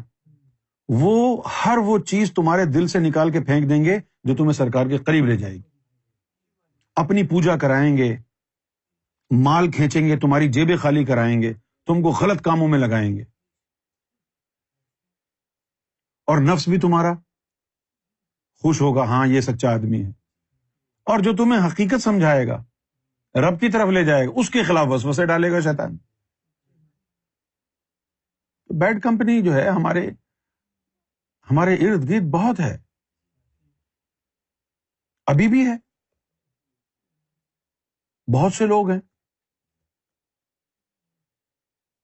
ہر وہ چیز تمہارے دل سے نکال کے پھینک دیں گے جو تمہیں سرکار کے قریب لے جائے گی۔ اپنی پوجا کرائیں گے، مال کھینچیں گے، تمہاری جیبیں خالی کرائیں گے، تم کو غلط کاموں میں لگائیں گے، اور نفس بھی تمہارا خوش ہوگا، ہاں یہ سچا آدمی ہے، اور جو تمہیں حقیقت سمجھائے گا، رب کی طرف لے جائے گا، اس کے خلاف وسوسے ڈالے گا شیطان۔ بیڈ کمپنی جو ہے ہمارے ارد گرد بہت ہے، ابھی بھی ہے، بہت سے لوگ ہیں،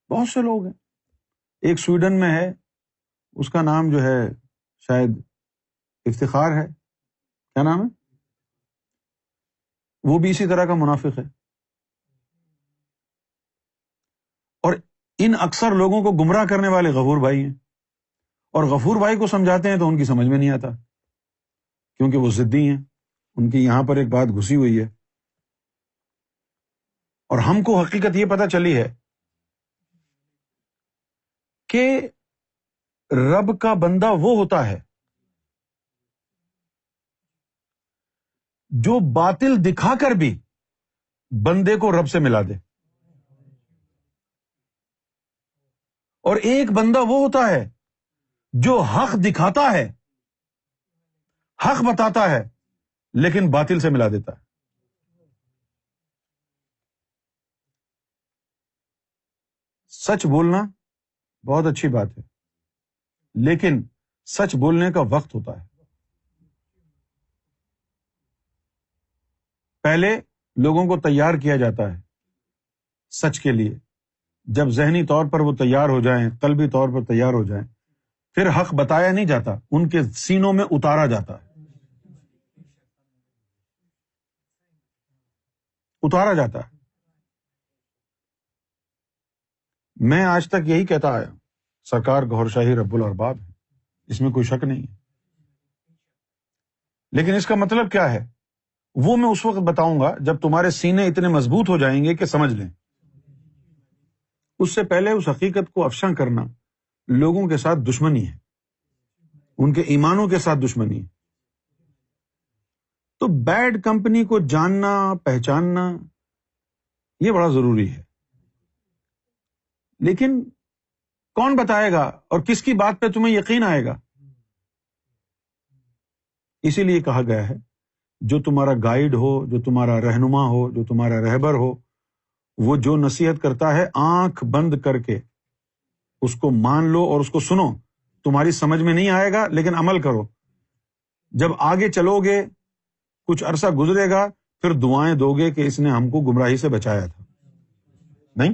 بہت سے لوگ ہیں۔ ایک سویڈن میں ہے، اس کا نام جو ہے شاید افتخار ہے، کیا نام ہے، وہ بھی اسی طرح کا منافق ہے، اور ان اکثر لوگوں کو گمراہ کرنے والے غفور بھائی ہیں، اور غفور بھائی کو سمجھاتے ہیں تو ان کی سمجھ میں نہیں آتا، کیونکہ وہ ضدی ہیں، ان کی یہاں پر ایک بات گھسی ہوئی ہے، اور ہم کو حقیقت یہ پتہ چلی ہے کہ رب کا بندہ وہ ہوتا ہے جو باطل دکھا کر بھی بندے کو رب سے ملا دے، اور ایک بندہ وہ ہوتا ہے جو حق دکھاتا ہے، حق بتاتا ہے، لیکن باطل سے ملا دیتا ہے۔ سچ بولنا بہت اچھی بات ہے، لیکن سچ بولنے کا وقت ہوتا ہے۔ پہلے لوگوں کو تیار کیا جاتا ہے سچ کے لیے، جب ذہنی طور پر وہ تیار ہو جائیں، قلبی طور پر تیار ہو جائیں، پھر حق بتایا نہیں جاتا، ان کے سینوں میں اتارا جاتا ہے، اتارا جاتا ہے۔ میں آج تک یہی کہتا آیا، سرکار گوھر شاہی رب الارباب ہے، اس میں کوئی شک نہیں ہے، لیکن اس کا مطلب کیا ہے وہ میں اس وقت بتاؤں گا جب تمہارے سینے اتنے مضبوط ہو جائیں گے کہ سمجھ لیں۔ اس سے پہلے اس حقیقت کو افشاں کرنا لوگوں کے ساتھ دشمنی ہے، ان کے ایمانوں کے ساتھ دشمنی ہے۔ تو بیڈ کمپنی کو جاننا، پہچاننا یہ بڑا ضروری ہے، لیکن کون بتائے گا اور کس کی بات پہ تمہیں یقین آئے گا؟ اسی لیے کہا گیا ہے جو تمہارا گائیڈ ہو، جو تمہارا رہنما ہو، جو تمہارا رہبر ہو، وہ جو نصیحت کرتا ہے آنکھ بند کر کے اس کو مان لو اور اس کو سنو۔ تمہاری سمجھ میں نہیں آئے گا لیکن عمل کرو۔ جب آگے چلو گے، کچھ عرصہ گزرے گا، پھر دعائیں دو گے کہ اس نے ہم کو گمراہی سے بچایا تھا، نہیں؟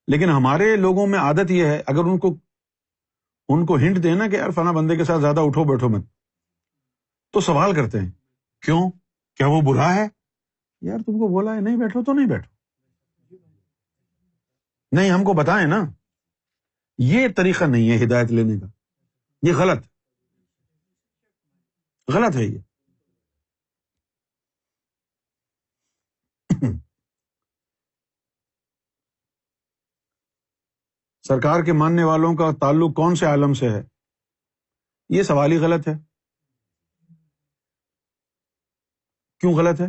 لیکن ہمارے لوگوں میں عادت یہ ہے، اگر ان کو ہنٹ دینا کہ یار فلاں بندے کے ساتھ زیادہ اٹھو بیٹھو مت، تو سوال کرتے ہیں کیوں؟ کیا وہ برا ہے؟ یار تم کو بولا ہے نہیں بیٹھو تو نہیں بیٹھو، نہیں ہم کو بتائیں نا۔ یہ طریقہ نہیں ہے ہدایت لینے کا، یہ غلط ہے یہ۔ سرکار کے ماننے والوں کا تعلق کون سے عالم سے ہے؟ یہ سوال ہی غلط ہے۔ کیوں غلط ہے؟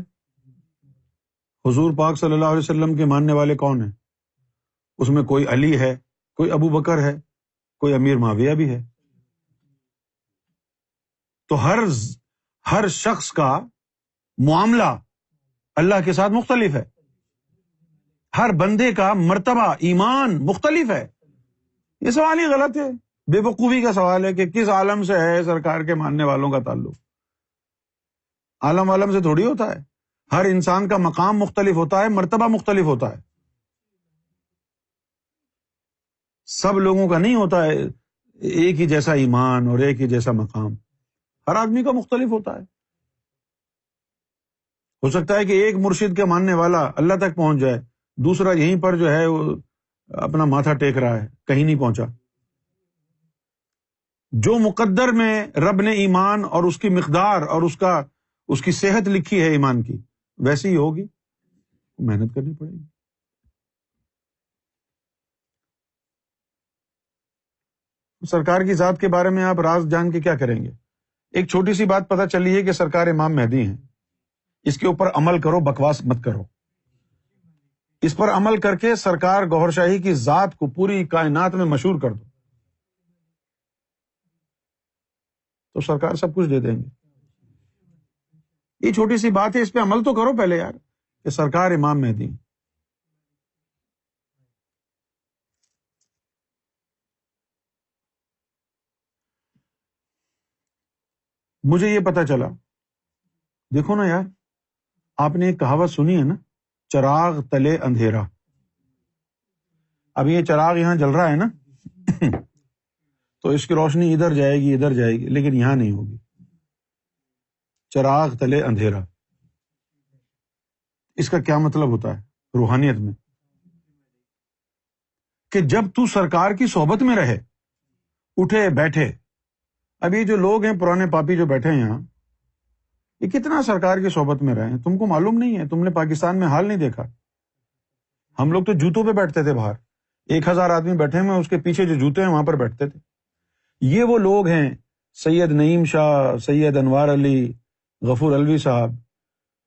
حضور پاک صلی اللہ علیہ وسلم کے ماننے والے کون ہیں؟ اس میں کوئی علی ہے، کوئی ابو بکر ہے، کوئی امیر معاویہ بھی ہے۔ تو ہر شخص کا معاملہ اللہ کے ساتھ مختلف ہے، ہر بندے کا مرتبہ ایمان مختلف ہے۔ یہ سوال ہی غلط ہے، بے وقوفی کا سوال ہے کہ کس عالم سے ہے سرکار کے ماننے والوں کا تعلق۔ عالم سے تھوڑی ہوتا ہے، ہر انسان کا مقام مختلف ہوتا ہے، مرتبہ مختلف ہوتا ہے، سب لوگوں کا نہیں ہوتا ہے ایک ہی جیسا ایمان اور ایک ہی جیسا مقام، ہر آدمی کا مختلف ہوتا ہے۔ ہو سکتا ہے کہ ایک مرشد کے ماننے والا اللہ تک پہنچ جائے، دوسرا یہیں پر جو ہے وہ اپنا ماتھا ٹیک رہا ہے، کہیں نہیں پہنچا۔ جو مقدر میں رب نے ایمان اور اس کی مقدار اور اس کی صحت لکھی ہے ایمان کی، ویسی ہی ہوگی، محنت کرنی پڑے گی۔ سرکار کی ذات کے بارے میں آپ راز جان کے کیا کریں گے؟ ایک چھوٹی سی بات پتہ چلی ہے کہ سرکار امام مہدی ہیں، اس کے اوپر عمل کرو، بکواس مت کرو۔ اس پر عمل کر کے سرکار گوھر شاہی کی ذات کو پوری کائنات میں مشہور کر دو، تو سرکار سب کچھ دے دیں گے۔ یہ چھوٹی سی بات ہے، اس پہ عمل تو کرو پہلے یار، کہ سرکار امام مہدی۔ مجھے یہ پتا چلا، دیکھو نا یار، آپ نے ایک کہاوت سنی ہے نا، چراغ تلے اندھیرا۔ اب یہ چراغ یہاں جل رہا ہے نا تو اس کی روشنی ادھر جائے گی لیکن یہاں نہیں ہوگی۔ چراغ تلے اندھیرا، اس کا کیا مطلب ہوتا ہے روحانیت میں؟ کہ جب تو سرکار کی صحبت میں رہے، اٹھے بیٹھے، اب یہ جو لوگ ہیں پرانے پاپی جو بیٹھے ہیں یہاں، یہ کتنا سرکار کی صحبت میں رہے ہیں، تم کو معلوم نہیں ہے، تم نے پاکستان میں حال نہیں دیکھا۔ ہم لوگ تو جوتوں پہ بیٹھتے تھے باہر، 1000 آدمی بیٹھے ہوئے، اس کے پیچھے جو جوتے ہیں وہاں پر بیٹھتے تھے۔ یہ وہ لوگ ہیں، سید نعیم شاہ، سید انوار علی، غفور الوی صاحب،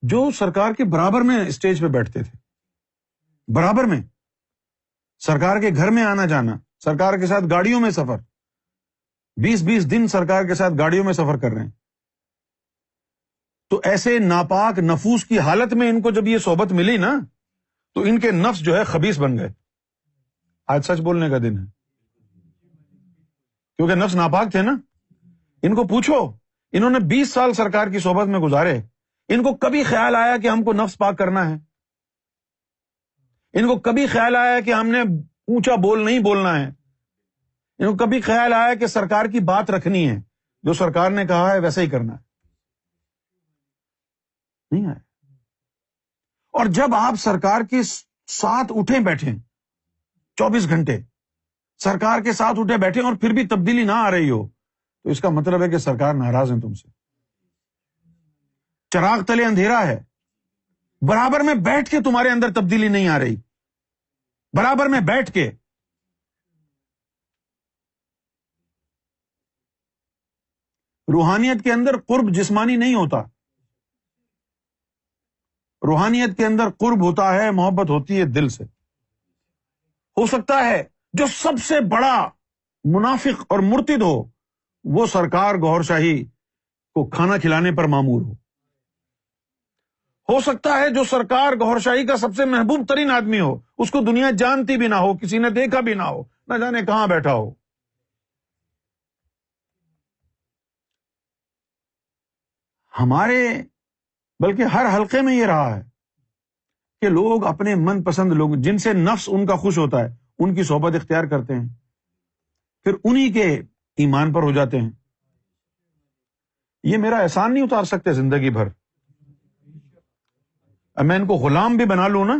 جو سرکار کے برابر میں اسٹیج پہ بیٹھتے تھے، برابر میں، سرکار کے گھر میں آنا جانا، سرکار کے ساتھ گاڑیوں میں سفر، 20 دن سرکار کے ساتھ گاڑیوں میں سفر کر رہے ہیں۔ تو ایسے ناپاک نفوس کی حالت میں ان کو جب یہ صحبت ملی نا، تو ان کے نفس جو ہے خبیث بن گئے۔ آج سچ بولنے کا دن ہے، کیونکہ نفس ناپاک تھے نا۔ ان کو پوچھو، انہوں نے 20 سال سرکار کی صحبت میں گزارے، ان کو کبھی خیال آیا کہ ہم کو نفس پاک کرنا ہے؟ ان کو کبھی خیال آیا کہ ہم نے اونچا بول نہیں بولنا ہے؟ ان کو کبھی خیال آیا کہ سرکار کی بات رکھنی ہے، جو سرکار نے کہا ہے ویسا ہی کرنا ہے؟ نہیں آیا۔ اور جب آپ سرکار کے ساتھ اٹھیں بیٹھیں 24 گھنٹے سرکار کے ساتھ اٹھے بیٹھے اور پھر بھی تبدیلی نہ آ رہی ہو، تو اس کا مطلب ہے کہ سرکار ناراض ہیں تم سے۔ چراغ تلے اندھیرا ہے، برابر میں بیٹھ کے تمہارے اندر تبدیلی نہیں آ رہی، برابر میں بیٹھ کے۔ روحانیت کے اندر قرب جسمانی نہیں ہوتا، روحانیت کے اندر قرب ہوتا ہے، محبت ہوتی ہے دل سے۔ ہو سکتا ہے جو سب سے بڑا منافق اور مرتد وہ سرکار گوھر شاہی کو کھانا کھلانے پر مامور ہو سکتا ہے جو سرکار گوھر شاہی کا سب سے محبوب ترین آدمی ہو، اس کو دنیا جانتی بھی نہ ہو، کسی نے دیکھا بھی نہ ہو، نہ جانے کہاں بیٹھا ہو۔ ہمارے بلکہ ہر حلقے میں یہ رہا ہے کہ لوگ اپنے من پسند لوگ جن سے نفس ان کا خوش ہوتا ہے ان کی صحبت اختیار کرتے ہیں، پھر انہی کے ایمان پر ہو جاتے ہیں۔ یہ میرا احسان نہیں اتار سکتے زندگی بھر، اب میں ان کو غلام بھی بنا لوں نا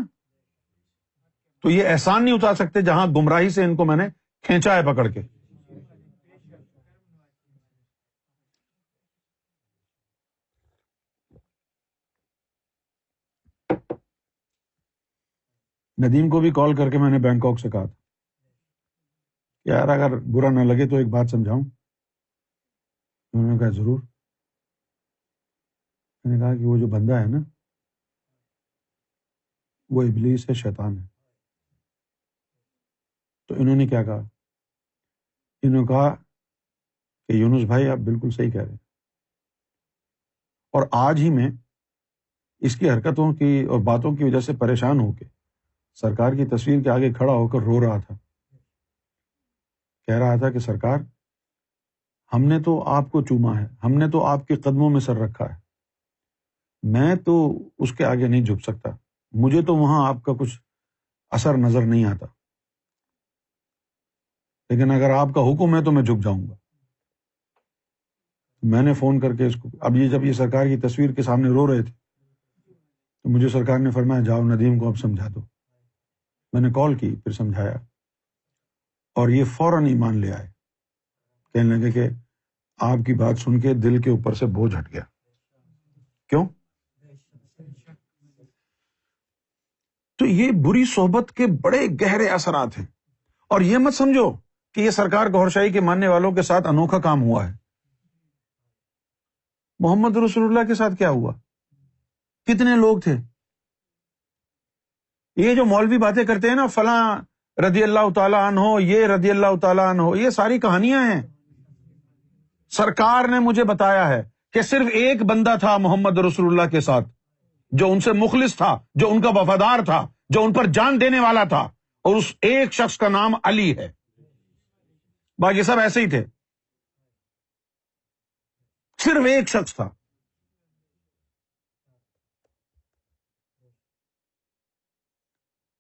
تو یہ احسان نہیں اتار سکتے جہاں گمراہی سے ان کو میں نے کھینچا ہے پکڑ کے۔ ندیم کو بھی کال کر کے میں نے بینکاک سے کہا تھا کہ یار اگر برا نہ لگے تو ایک بات سمجھاؤں۔ انہوں نے کہا ضرور۔ میں نے کہا کہ وہ جو بندہ ہے نا وہ ابلیس ہے، شیطان ہے۔ تو انہوں نے کیا کہا؟ انہوں نے کہا کہ یونس بھائی آپ بالکل صحیح کہہ رہے ہیں، اور آج ہی میں اس کی حرکتوں کی اور باتوں کی وجہ سے پریشان ہو کے سرکار کی تصویر کے آگے کھڑا ہو کر رو رہا تھا، کہہ رہا تھا کہ سرکار ہم نے تو آپ کو چوما ہے، ہم نے تو آپ کے قدموں میں سر رکھا ہے، میں تو اس کے آگے نہیں جھک سکتا، مجھے تو وہاں آپ کا کچھ اثر نظر نہیں آتا، لیکن اگر آپ کا حکم ہے تو میں جھک جاؤں گا۔ میں نے فون کر کے اس کو، اب یہ جب یہ سرکار کی تصویر کے سامنے رو رہے تھے تو مجھے سرکار نے فرمایا جاؤ ندیم کو اب سمجھا دو۔ میں نے کال کی، پھر سمجھایا، اور یہ فوراً ایمان لے آئے، کہنے لگے کہ آپ کی بات سن کے دل کے اوپر سے بوجھ ہٹ گیا۔ کیوں؟ تو یہ بری صحبت کے بڑے گہرے اثرات ہیں، اور یہ مت سمجھو کہ یہ سرکار گوھر شاہی کے ماننے والوں کے ساتھ انوکھا کام ہوا ہے۔ محمد رسول اللہ کے ساتھ کیا ہوا؟ کتنے لوگ تھے؟ یہ جو مولوی باتیں کرتے ہیں نا، فلاں رضی اللہ تعالیٰ عنہ، یہ رضی اللہ تعالیٰ عنہ، یہ ساری کہانیاں ہیں۔ سرکار نے مجھے بتایا ہے کہ صرف ایک بندہ تھا محمد رسول اللہ کے ساتھ جو ان سے مخلص تھا، جو ان کا وفادار تھا، جو ان پر جان دینے والا تھا، اور اس ایک شخص کا نام علی ہے، باقی سب ایسے ہی تھے۔ صرف ایک شخص تھا۔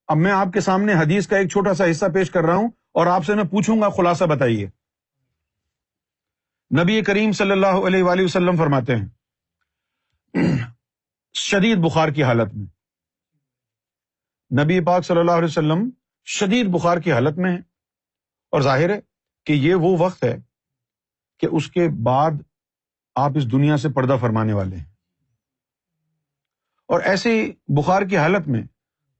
اب میں آپ کے سامنے حدیث کا ایک چھوٹا سا حصہ پیش کر رہا ہوں اور آپ سے میں پوچھوں گا خلاصہ بتائیے۔ نبی کریم صلی اللہ علیہ وآلہ وسلم فرماتے ہیں شدید بخار کی حالت میں، نبی پاک صلی اللہ علیہ وسلم شدید بخار کی حالت میں ہیں، اور ظاہر ہے کہ یہ وہ وقت ہے کہ اس کے بعد آپ اس دنیا سے پردہ فرمانے والے ہیں، اور ایسے بخار کی حالت میں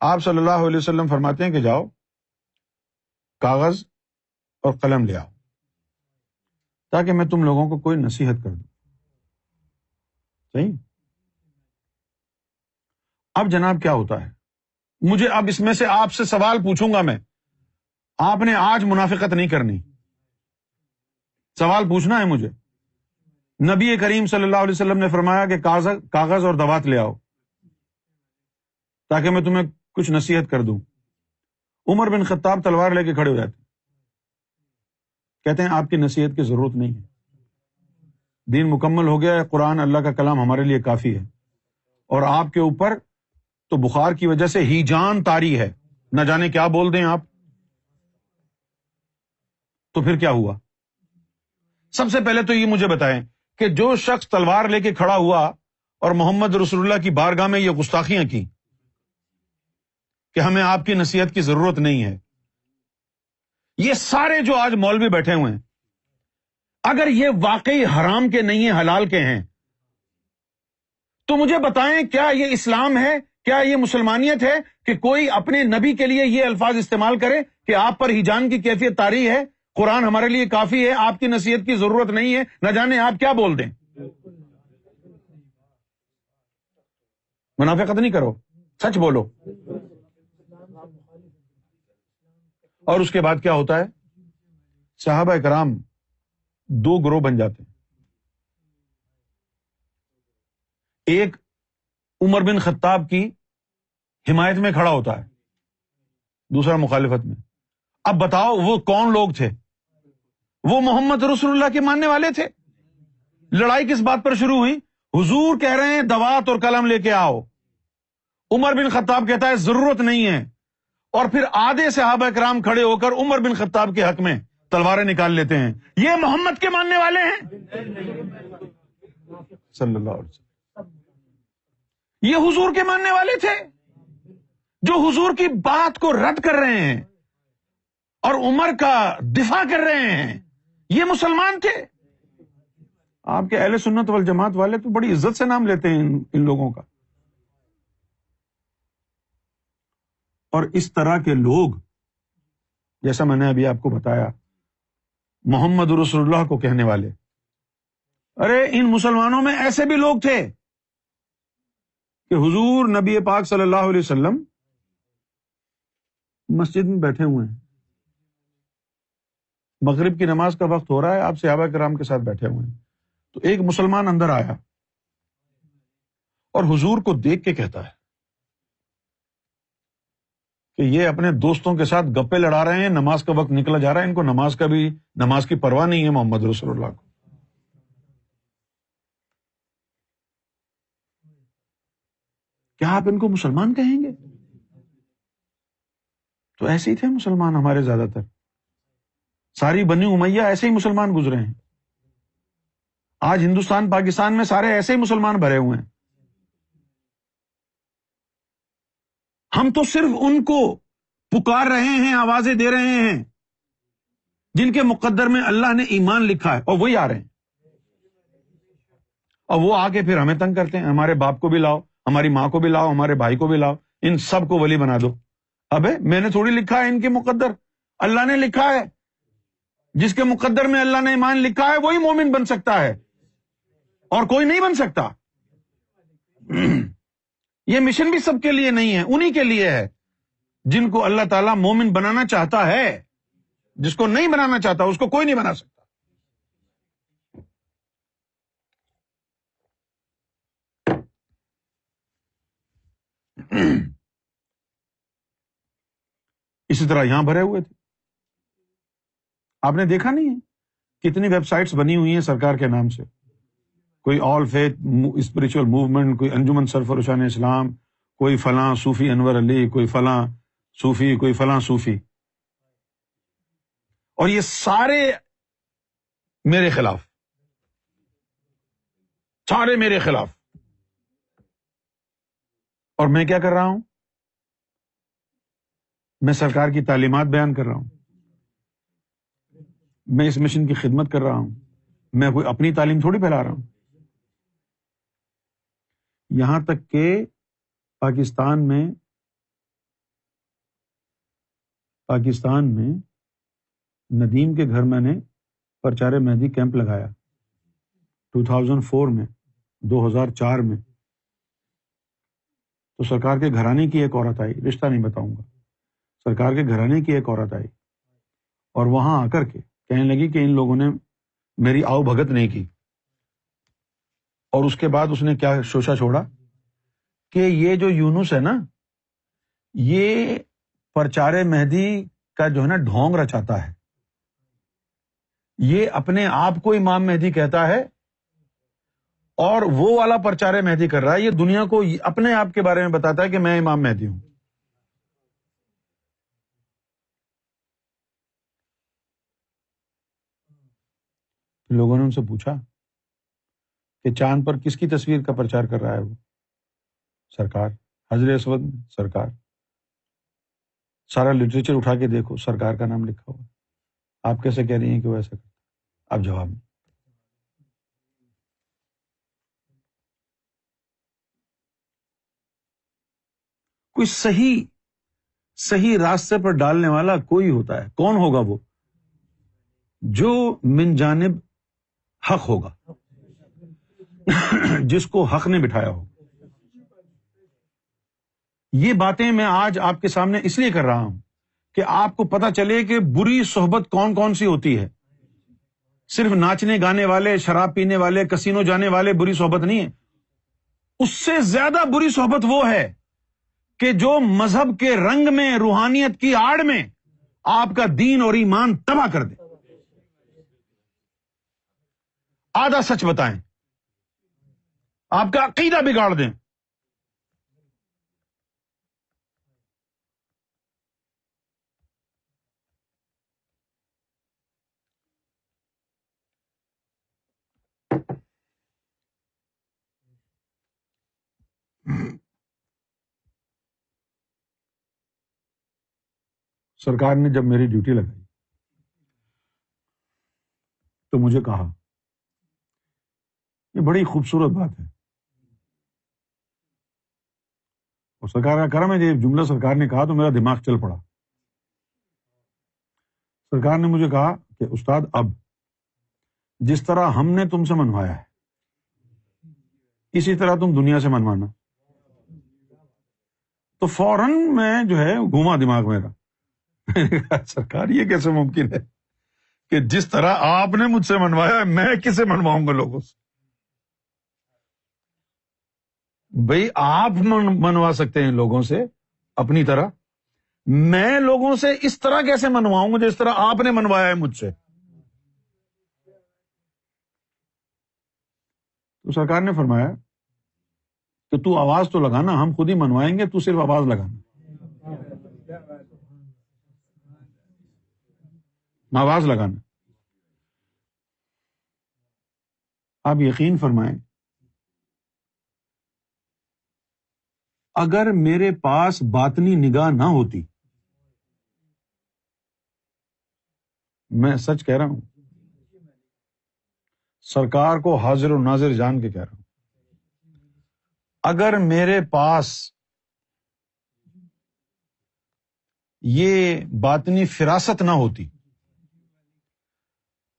آپ صلی اللہ علیہ وسلم فرماتے ہیں کہ جاؤ کاغذ اور قلم لے آؤ تاکہ میں تم لوگوں کو کوئی نصیحت کر دوں۔ صحیح؟ اب جناب کیا ہوتا ہے، مجھے اب اس میں سے آپ سے سوال پوچھوں گا میں، آپ نے آج منافقت نہیں کرنی، سوال پوچھنا ہے مجھے۔ نبی کریم صلی اللہ علیہ وسلم نے فرمایا کہ کاغذ اور دوات لے آؤ تاکہ میں تمہیں کچھ نصیحت کر دوں۔ عمر بن خطاب تلوار لے کے کھڑے ہو جاتے، کہتے ہیں آپ کی نصیحت کی ضرورت نہیں ہے، دین مکمل ہو گیا ہے، قرآن اللہ کا کلام ہمارے لیے کافی ہے، اور آپ کے اوپر تو بخار کی وجہ سے ہی جان طاری ہے، نہ جانے کیا بول دیں آپ، تو پھر کیا ہوا؟ سب سے پہلے تو یہ مجھے بتائیں کہ جو شخص تلوار لے کے کھڑا ہوا اور محمد رسول اللہ کی بارگاہ میں یہ گستاخیاں کی کہ ہمیں آپ کی نصیحت کی ضرورت نہیں ہے، یہ سارے جو آج مولوی بیٹھے ہوئے ہیں، اگر یہ واقعی حرام کے نہیں ہیں، حلال کے ہیں، تو مجھے بتائیں کیا یہ اسلام ہے، کیا یہ مسلمانیت ہے کہ کوئی اپنے نبی کے لیے یہ الفاظ استعمال کرے کہ آپ پر ہیجان کی کیفیت طاری ہے، قرآن ہمارے لیے کافی ہے، آپ کی نصیحت کی ضرورت نہیں ہے، نہ جانے آپ کیا بول دیں؟ منافقت نہیں کرو، سچ بولو۔ اور اس کے بعد کیا ہوتا ہے؟ صحابہ کرام دو گروہ بن جاتے ہیں، ایک عمر بن خطاب کی حمایت میں کھڑا ہوتا ہے، دوسرا مخالفت میں۔ اب بتاؤ وہ کون لوگ تھے؟ وہ محمد رسول اللہ کے ماننے والے تھے۔ لڑائی کس بات پر شروع ہوئی؟ حضور کہہ رہے ہیں دوات اور قلم لے کے آؤ، عمر بن خطاب کہتا ہے ضرورت نہیں ہے، اور پھر آدھے صحابہ کرام کھڑے ہو کر عمر بن خطاب کے حق میں تلواریں نکال لیتے ہیں۔ یہ محمد کے ماننے والے ہیں صلی اللہ علیہ وسلم، یہ حضور کے ماننے والے تھے جو حضور کی بات کو رد کر رہے ہیں اور عمر کا دفاع کر رہے ہیں، یہ مسلمان تھے۔ آپ کے اہل سنت والجماعت والے تو بڑی عزت سے نام لیتے ہیں ان لوگوں کا۔ اور اس طرح کے لوگ، جیسا میں نے ابھی آپ کو بتایا، محمد رسول اللہ کو کہنے والے، ارے ان مسلمانوں میں ایسے بھی لوگ تھے کہ حضور نبی پاک صلی اللہ علیہ وسلم مسجد میں بیٹھے ہوئے ہیں، مغرب کی نماز کا وقت ہو رہا ہے، آپ صحابہ کرام کے ساتھ بیٹھے ہوئے ہیں، تو ایک مسلمان اندر آیا اور حضور کو دیکھ کے کہتا ہے کہ یہ اپنے دوستوں کے ساتھ گپے لڑا رہے ہیں، نماز کا وقت نکلا جا رہا ہے، ان کو نماز کی پرواہ نہیں ہے محمد رسول اللہ کو۔ کیا آپ ان کو مسلمان کہیں گے؟ تو ایسے ہی تھے مسلمان ہمارے زیادہ تر، ساری بنی امیہ ایسے ہی مسلمان گزرے ہیں، آج ہندوستان پاکستان میں سارے ایسے ہی مسلمان بھرے ہوئے ہیں۔ ہم تو صرف ان کو پکار رہے ہیں، آوازیں دے رہے ہیں جن کے مقدر میں اللہ نے ایمان لکھا ہے، اور وہی آ رہے ہیں، اور وہ آ کے پھر ہمیں تنگ کرتے ہیں، ہمارے باپ کو بھی لاؤ، ہماری ماں کو بھی لاؤ، ہمارے بھائی کو بھی لاؤ، ان سب کو ولی بنا دو۔ ابے میں نے تھوڑی لکھا ہے ان کے مقدر، اللہ نے لکھا ہے، جس کے مقدر میں اللہ نے ایمان لکھا ہے وہی مومن بن سکتا ہے، اور کوئی نہیں بن سکتا۔ یہ مشن بھی سب کے لیے نہیں ہے، انہی کے لیے ہے جن کو اللہ تعالیٰ مومن بنانا چاہتا ہے، جس کو نہیں بنانا چاہتا اس کو کوئی نہیں بنا سکتا۔ اسی طرح یہاں بھرے ہوئے تھے، آپ نے دیکھا نہیں ہے کتنی ویب سائٹس بنی ہوئی ہیں سرکار کے نام سے، کوئی آل فیتھ اسپریچول موومنٹ، کوئی انجمن سرفروشان اسلام، کوئی فلاں صوفی انور علی، کوئی فلاں صوفی، کوئی فلاں صوفی، اور یہ سارے میرے خلاف، سارے میرے خلاف۔ اور میں کیا کر رہا ہوں؟ میں سرکار کی تعلیمات بیان کر رہا ہوں، میں اس مشن کی خدمت کر رہا ہوں، میں کوئی اپنی تعلیم تھوڑی پھیلا رہا ہوں۔ یہاں تک کہ پاکستان میں ندیم کے گھر میں نے پرچار مہدی کیمپ لگایا 2004 میں، 2004 میں، تو سرکار کے گھرانے کی ایک عورت آئی، رشتہ نہیں بتاؤں گا، سرکار کے گھرانے کی ایک عورت آئی اور وہاں آ کر کے کہنے لگی کہ ان لوگوں نے میری آؤ بھگت نہیں کی، اور اس کے بعد اس نے کیا شوشہ چھوڑا کہ یہ جو یونس ہے نا، یہ پرچار مہدی کا جو ہے نا ڈھونگ رچاتا ہے، یہ اپنے آپ کو امام مہدی کہتا ہے اور وہ والا پرچار مہدی کر رہا ہے، یہ دنیا کو اپنے آپ کے بارے میں بتاتا ہے کہ میں امام مہدی ہوں. لوگوں نے ان سے پوچھا کہ چاند پر کس کی تصویر کا پرچار کر رہا ہے وہ؟ سرکار. حجر اسود میں سرکار. سارا لٹریچر اٹھا کے دیکھو، سرکار کا نام لکھا ہوا. آپ کیسے کہہ رہی ہیں کہ وہ ایسا کرتا؟ آپ جواب میں کوئی صحیح راستے پر ڈالنے والا کوئی ہوتا ہے. کون ہوگا وہ؟ جو من جانب حق ہوگا، جس کو حق نے بٹھایا ہو. یہ باتیں میں آج آپ کے سامنے اس لیے کر رہا ہوں کہ آپ کو پتا چلے کہ بری صحبت کون کون سی ہوتی ہے. صرف ناچنے گانے والے، شراب پینے والے، کسینو جانے والے بری صحبت نہیں ہے. اس سے زیادہ بری صحبت وہ ہے کہ جو مذہب کے رنگ میں، روحانیت کی آڑ میں آپ کا دین اور ایمان تباہ کر دے. آدھا سچ بتائیں، آپ کا عقیدہ بگاڑ دیں. سرکار نے جب میری ڈیوٹی لگائی تو مجھے کہا، یہ بڑی خوبصورت بات ہے اور سرکار کا کرم ہے. یہ جملہ سرکار نے کہا تو میرا دماغ چل پڑا. سرکار نے مجھے کہا کہ استاد، اب جس طرح ہم نے تم سے منوایا ہے اسی طرح تم دنیا سے منوانا. تو فوراً میں جو ہے گھوما دماغ میرا. سرکار یہ کیسے ممکن ہے کہ جس طرح آپ نے مجھ سے منوایا میں کسے منواؤں گا لوگوں سے؟ بھئی آپ منوا سکتے ہیں لوگوں سے اپنی طرح، میں لوگوں سے اس طرح کیسے منواؤں گا جس طرح آپ نے منوایا ہے مجھ سے؟ تو سرکار نے فرمایا کہ تو آواز تو لگانا، ہم خود ہی منوائیں گے، تو صرف آواز لگانا. آواز لگانا. آپ یقین فرمائیں، اگر میرے پاس باطنی نگاہ نہ ہوتی، میں سچ کہہ رہا ہوں، سرکار کو حاضر و ناظر جان کے کہہ رہا ہوں، اگر میرے پاس یہ باطنی فراست نہ ہوتی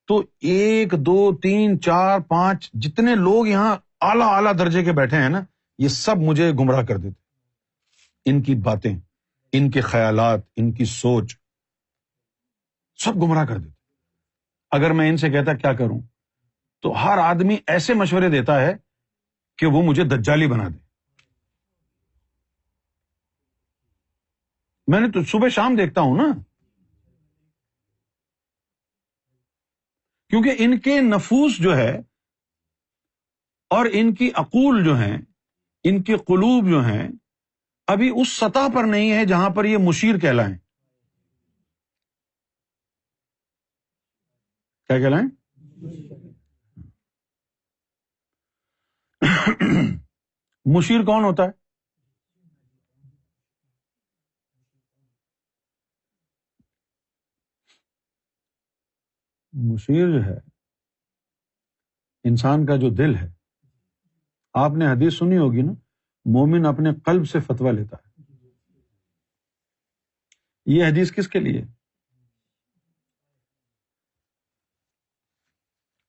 تو 1 2 3 4 5 جتنے لوگ یہاں اعلیٰ درجے کے بیٹھے ہیں نا، یہ سب مجھے گمراہ کر دیتے. ان کی باتیں، ان کے خیالات، ان کی سوچ سب گمراہ کر دیتے. اگر میں ان سے کہتا کیا کروں تو ہر آدمی ایسے مشورے دیتا ہے کہ وہ مجھے دجالی بنا دے. میں نے تو صبح شام دیکھتا ہوں نا، کیونکہ ان کے نفوس جو ہے اور ان کی عقول جو ہیں، ان کے قلوب جو ہیں، ابھی اس سطح پر نہیں ہے جہاں پر یہ مشیر کہلائیں. کیا کہلائیں؟ مشیر کون ہوتا ہے؟ مشیر جو ہے انسان کا جو دل ہے. آپ نے حدیث سنی ہوگی نا، مومن اپنے قلب سے فتویٰ لیتا ہے. یہ حدیث کس کے لیے؟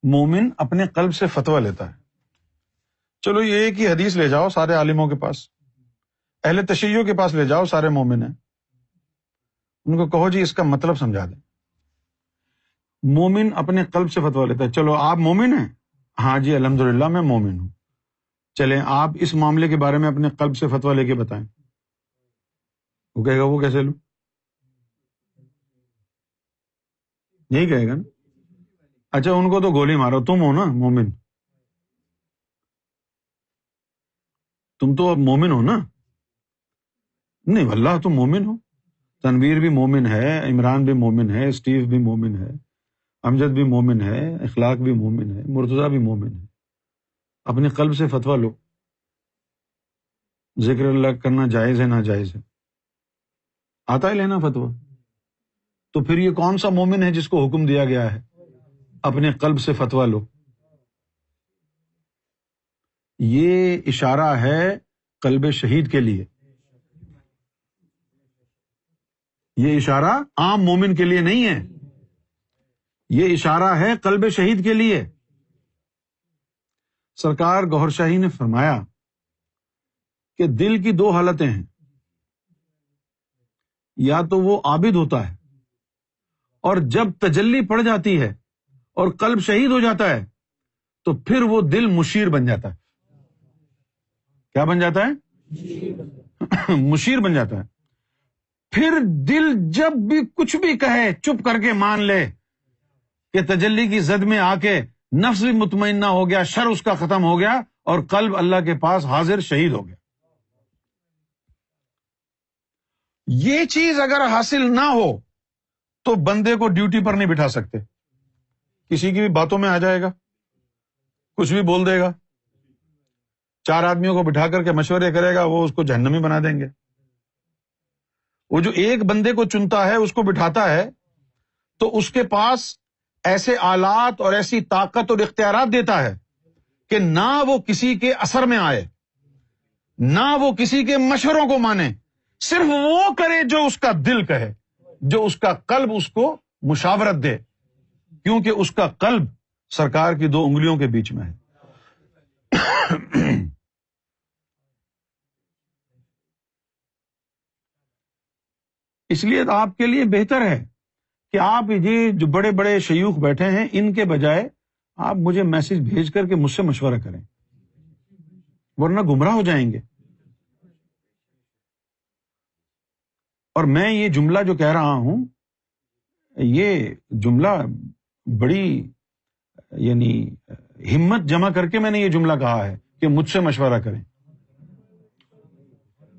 مومن اپنے قلب سے فتویٰ لیتا ہے. چلو یہ ایک ہی حدیث لے جاؤ سارے عالموں کے پاس، اہل تشیع کے پاس لے جاؤ، سارے مومن ہیں، ان کو کہو جی اس کا مطلب سمجھا دیں. مومن اپنے قلب سے فتویٰ لیتا ہے. چلو آپ مومن ہیں؟ ہاں جی الحمدللہ میں مومن ہوں. چلیں آپ اس معاملے کے بارے میں اپنے قلب سے فتویٰ لے کے بتائیں. وہ کہے گا وہ کیسے لوں؟ یہی کہے گا نا. اچھا ان کو تو گولی مارو، تم ہو نا مومن. تم تو اب مومن ہو نا؟ نہیں واللہ تم مومن ہو، تنویر بھی مومن ہے، عمران بھی مومن ہے، اسٹیو بھی مومن ہے، امجد بھی مومن ہے، اخلاق بھی مومن ہے، مرتضیٰ بھی مومن ہے. اپنے قلب سے فتویٰ لو، ذکر اللہ کرنا جائز ہے ناجائز ہے، آتا ہے لینا فتویٰ. تو پھر یہ کون سا مومن ہے جس کو حکم دیا گیا ہے اپنے قلب سے فتویٰ لو؟ یہ اشارہ ہے قلب شہید کے لیے، یہ اشارہ عام مومن کے لیے نہیں ہے، یہ اشارہ ہے قلب شہید کے لیے. سرکار گوہر شاہی نے فرمایا کہ دل کی دو حالتیں ہیں، یا تو وہ عابد ہوتا ہے اور جب تجلی پڑ جاتی ہے اور قلب شہید ہو جاتا ہے تو پھر وہ دل مشیر بن جاتا ہے. کیا بن جاتا ہے؟ مشیر بن جاتا ہے. پھر دل جب بھی کچھ بھی کہے چپ کر کے مان لے کہ تجلی کی زد میں آ کے نفس بھی مطمئنہ ہو گیا، شر اس کا ختم ہو گیا اور قلب اللہ کے پاس حاضر شہید ہو گیا. یہ چیز اگر حاصل نہ ہو تو بندے کو ڈیوٹی پر نہیں بٹھا سکتے. کسی کی بھی باتوں میں آ جائے گا، کچھ بھی بول دے گا، 4 آدمیوں کو بٹھا کر کے مشورے کرے گا، وہ اس کو جہنمی بنا دیں گے. وہ جو ایک بندے کو چنتا ہے، اس کو بٹھاتا ہے، تو اس کے پاس ایسے آلات اور ایسی طاقت اور اختیارات دیتا ہے کہ نہ وہ کسی کے اثر میں آئے، نہ وہ کسی کے مشوروں کو مانے، صرف وہ کرے جو اس کا دل کہے، جو اس کا قلب اس کو مشاورت دے، کیونکہ اس کا قلب سرکار کی 2 انگلیوں کے بیچ میں ہے. اس لیے آپ کے لیے بہتر ہے کہ آپ یہ جو بڑے بڑے شیوخ بیٹھے ہیں ان کے بجائے آپ مجھے میسج بھیج کر کے مجھ سے مشورہ کریں، ورنہ گمراہ ہو جائیں گے. اور میں یہ جملہ جو کہہ رہا ہوں، یہ جملہ بڑی یعنی ہمت جمع کر کے میں نے یہ جملہ کہا ہے کہ مجھ سے مشورہ کریں.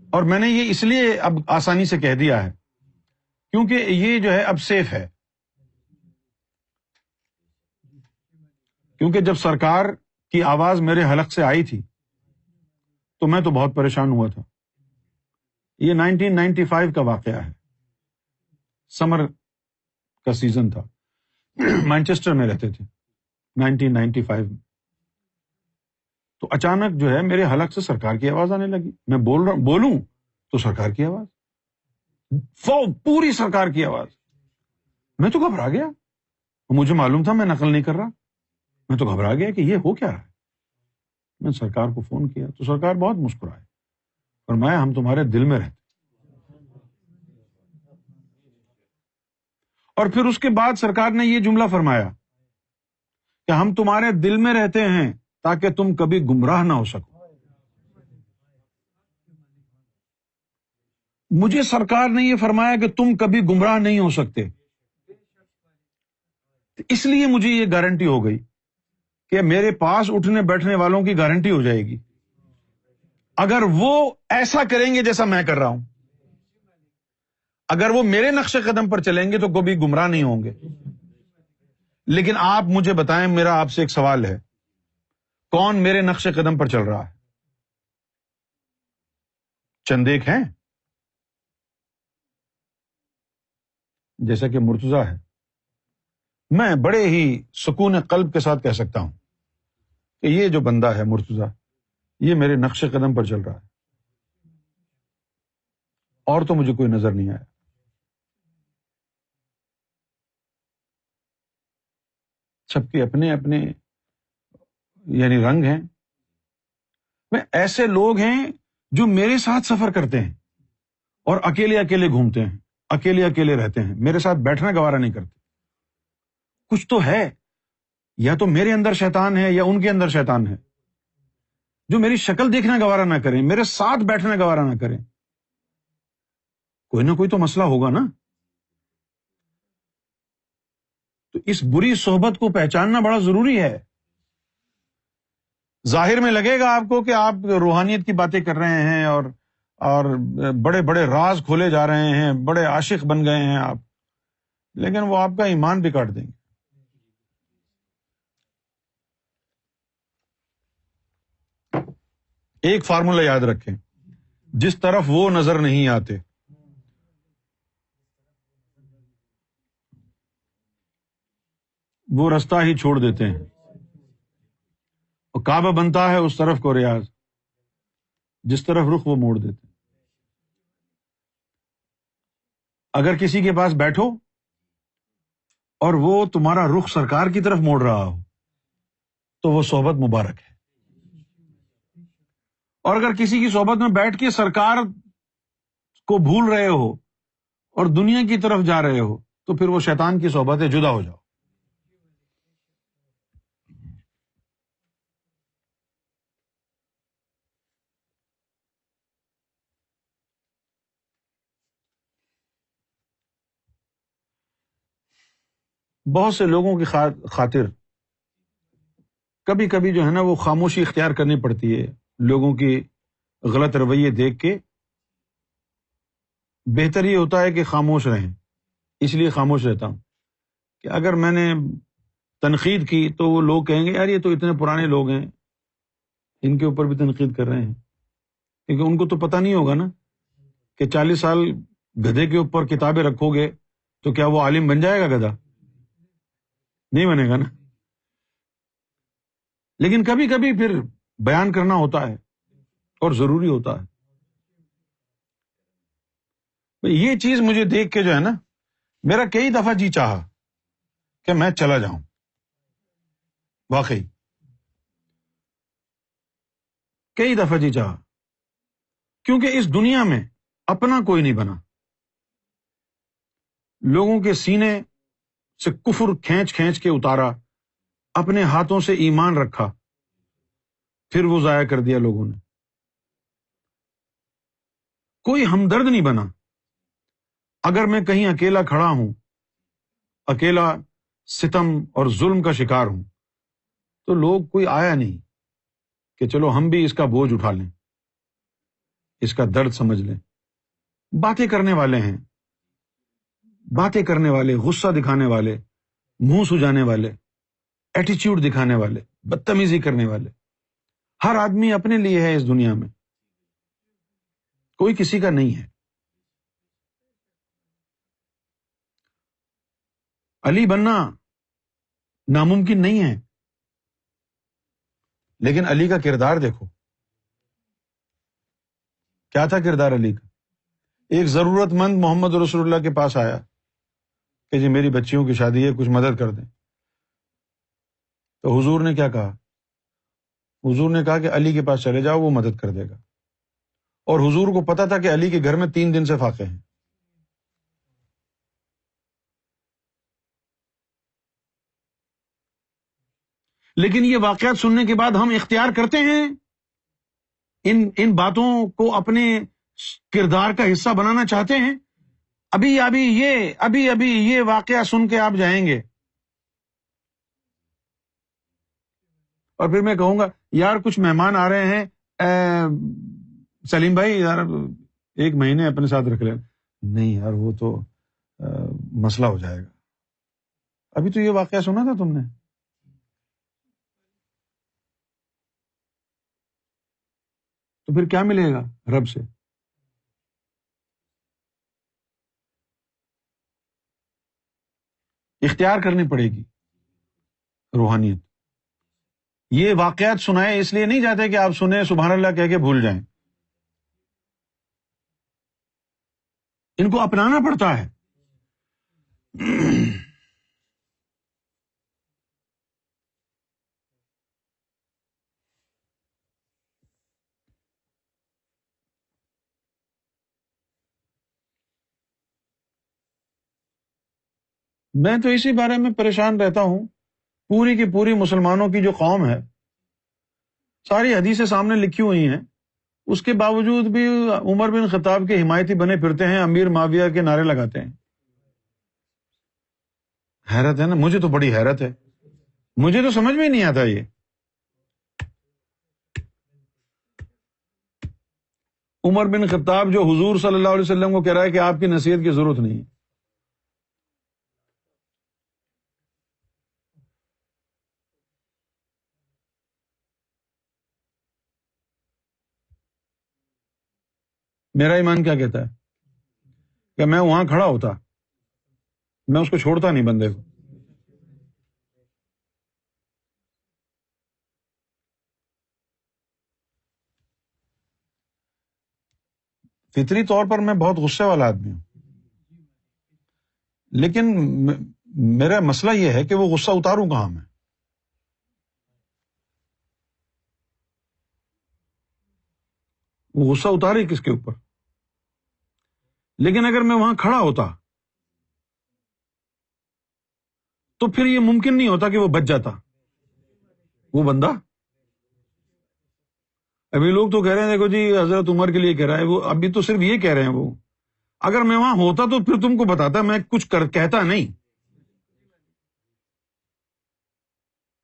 اور میں نے یہ اس لیے اب آسانی سے کہہ دیا ہے کیونکہ یہ جو ہے اب سیف ہے. کیونکہ جب سرکار کی آواز میرے حلق سے آئی تھی تو میں تو بہت پریشان ہوا تھا. یہ 1995 کا واقعہ ہے، سمر کا سیزن تھا، مانچسٹر میں رہتے تھے 1995 میں. تو اچانک جو ہے میرے حلق سے سرکار کی آواز آنے لگی. میں بولوں تو سرکار کی آواز، پوری سرکار کی آواز. میں تو گھبرا گیا، مجھے معلوم تھا میں نقل نہیں کر رہا، میں تو گھبرا گیا کہ یہ ہو کیا رہا ہے. میں سرکار کو فون کیا تو سرکار بہت مسکرائے، فرمایا ہم تمہارے دل میں رہتے. اور پھر اس کے بعد سرکار نے یہ جملہ فرمایا کہ ہم تمہارے دل میں رہتے ہیں تاکہ تم کبھی گمراہ نہ ہو سکو. مجھے سرکار نے یہ فرمایا کہ تم کبھی گمراہ نہیں ہو سکتے، اس لیے مجھے یہ گارنٹی ہو گئی کہ میرے پاس اٹھنے بیٹھنے والوں کی گارنٹی ہو جائے گی اگر وہ ایسا کریں گے جیسا میں کر رہا ہوں. اگر وہ میرے نقش قدم پر چلیں گے تو کبھی گمراہ نہیں ہوں گے. لیکن آپ مجھے بتائیں، میرا آپ سے ایک سوال ہے، کون میرے نقش قدم پر چل رہا ہے؟ چند ایک ہیں، جیسا کہ مرتضیٰ ہے. میں بڑے ہی سکون قلب کے ساتھ کہہ سکتا ہوں کہ یہ جو بندہ ہے مرتضیٰ، یہ میرے نقش قدم پر چل رہا ہے، اور تو مجھے کوئی نظر نہیں آیا. سب کے اپنے اپنے یعنی رنگ ہیں. میں ایسے لوگ ہیں جو میرے ساتھ سفر کرتے ہیں اور اکیلے اکیلے گھومتے ہیں، اکیلے اکیلے رہتے ہیں، میرے ساتھ بیٹھنا گوارا نہیں کرتے. کچھ تو ہے، یا تو میرے اندر شیطان ہے یا ان کے اندر شیطان ہے، جو میری شکل دیکھنا گوارا نہ کریں، میرے ساتھ بیٹھنا گوارا نہ کریں. کوئی نہ کوئی تو مسئلہ ہوگا نا. تو اس بری صحبت کو پہچاننا بڑا ضروری ہے. ظاہر میں لگے گا آپ کو کہ آپ روحانیت کی باتیں کر رہے ہیں اور بڑے بڑے راز کھولے جا رہے ہیں، بڑے عاشق بن گئے ہیں آپ، لیکن وہ آپ کا ایمان بھی کاٹ دیں گے۔ ایک فارمولہ یاد رکھیں، جس طرف وہ نظر نہیں آتے وہ رستہ ہی چھوڑ دیتے ہیں، اور کعبہ بنتا ہے اس طرف کو ریاض، جس طرف رخ وہ موڑ دیتے ہیں۔ اگر کسی کے پاس بیٹھو اور وہ تمہارا رخ سرکار کی طرف موڑ رہا ہو تو وہ صحبت مبارک ہے، اور اگر کسی کی صحبت میں بیٹھ کے سرکار کو بھول رہے ہو اور دنیا کی طرف جا رہے ہو تو پھر وہ شیطان کی صحبت ہے، جدا ہو جاؤ۔ بہت سے لوگوں کی خاطر کبھی کبھی جو ہے نا وہ خاموشی اختیار کرنی پڑتی ہے، لوگوں کی غلط رویے دیکھ کے بہتر یہ ہوتا ہے کہ خاموش رہیں۔ اس لیے خاموش رہتا ہوں کہ اگر میں نے تنقید کی تو وہ لوگ کہیں گے یار یہ تو اتنے پرانے لوگ ہیں، ان کے اوپر بھی تنقید کر رہے ہیں، کیونکہ ان کو تو پتہ نہیں ہوگا نا کہ 40 سال گدھے کے اوپر کتابیں رکھو گے تو کیا وہ عالم بن جائے گا گدھا؟ نہیں بنے گا نا۔ لیکن کبھی کبھی پھر بیان کرنا ہوتا ہے اور ضروری ہوتا ہے۔ یہ چیز مجھے دیکھ کے جو ہے نا میرا کئی دفعہ جی چاہا کہ میں چلا جاؤں، واقعی کئی دفعہ جی چاہا، کیونکہ اس دنیا میں اپنا کوئی نہیں بنا، لوگوں کے سینے سے کفر کھینچ کھینچ کے اتارا، اپنے ہاتھوں سے ایمان رکھا، پھر وہ ضائع کر دیا لوگوں نے۔ کوئی ہمدرد نہیں بنا۔ اگر میں کہیں اکیلا کھڑا ہوں، اکیلا ستم اور ظلم کا شکار ہوں، تو لوگ کوئی آیا نہیں کہ چلو ہم بھی اس کا بوجھ اٹھا لیں، اس کا درد سمجھ لیں۔ باتیں کرنے والے ہیں، باتیں کرنے والے، غصہ دکھانے والے، منہ سجانے والے، ایٹیچیوڈ دکھانے والے، بدتمیزی کرنے والے۔ ہر آدمی اپنے لیے ہے اس دنیا میں، کوئی کسی کا نہیں ہے۔ علی بننا ناممکن نہیں ہے، لیکن علی کا کردار دیکھو، کیا تھا کردار علی کا؟ ایک ضرورت مند محمد رسول اللہ کے پاس آیا کہ جی میری بچیوں کی شادی ہے، کچھ مدد کر دیں، تو حضور نے کیا کہا؟ حضور نے کہا کہ علی کے پاس چلے جاؤ، وہ مدد کر دے گا۔ اور حضور کو پتا تھا کہ علی کے گھر میں 3 دن سے فاقے ہیں۔ لیکن یہ واقعات سننے کے بعد ہم اختیار کرتے ہیں ان باتوں کو اپنے کردار کا حصہ بنانا چاہتے ہیں۔ ابھی یہ واقعہ سن کے آپ جائیں گے اور پھر میں کہوں گا یار کچھ مہمان آ رہے ہیں، سلیم بھائی یار 1 مہینے اپنے ساتھ رکھ لیں۔ نہیں یار وہ تو مسئلہ ہو جائے گا۔ ابھی تو یہ واقعہ سنا تھا تم نے۔ تو پھر کیا ملے گا رب سے؟ اختیار کرنی پڑے گی روحانیت۔ یہ واقعات سنائے اس لیے نہیں جاتے کہ آپ سنیں سبحان اللہ کہہ کے بھول جائیں، ان کو اپنانا پڑتا ہے۔ میں تو اسی بارے میں پریشان رہتا ہوں، پوری کی پوری مسلمانوں کی جو قوم ہے، ساری حدیثیں سامنے لکھی ہوئی ہیں، اس کے باوجود بھی عمر بن خطاب کے حمایتی بنے پھرتے ہیں، امیر معاویہ کے نعرے لگاتے ہیں۔ حیرت ہے نا، مجھے تو بڑی حیرت ہے، مجھے تو سمجھ میں نہیں آتا یہ۔ عمر بن خطاب جو حضور صلی اللہ علیہ وسلم کو کہہ رہا ہے کہ آپ کی نصیحت کی ضرورت نہیں ہے. میرا ایمان کیا کہتا ہے کہ میں وہاں کھڑا ہوتا، میں اس کو چھوڑتا نہیں بندے کو. فطری طور پر میں بہت غصے والا آدمی ہوں، لیکن میرا مسئلہ یہ ہے کہ وہ غصہ اتاروں کہاں میں. وہ غصہ اتارے کس کے اوپر؟ لیکن اگر میں وہاں کھڑا ہوتا تو پھر یہ ممکن نہیں ہوتا کہ وہ بچ جاتا وہ بندہ. ابھی لوگ تو کہہ رہے ہیں دیکھو جی حضرت عمر کے لیے کہہ رہا ہے، وہ ابھی تو صرف یہ کہہ رہے ہیں. وہ اگر میں وہاں ہوتا تو پھر تم کو بتاتا، میں کچھ کہتا نہیں،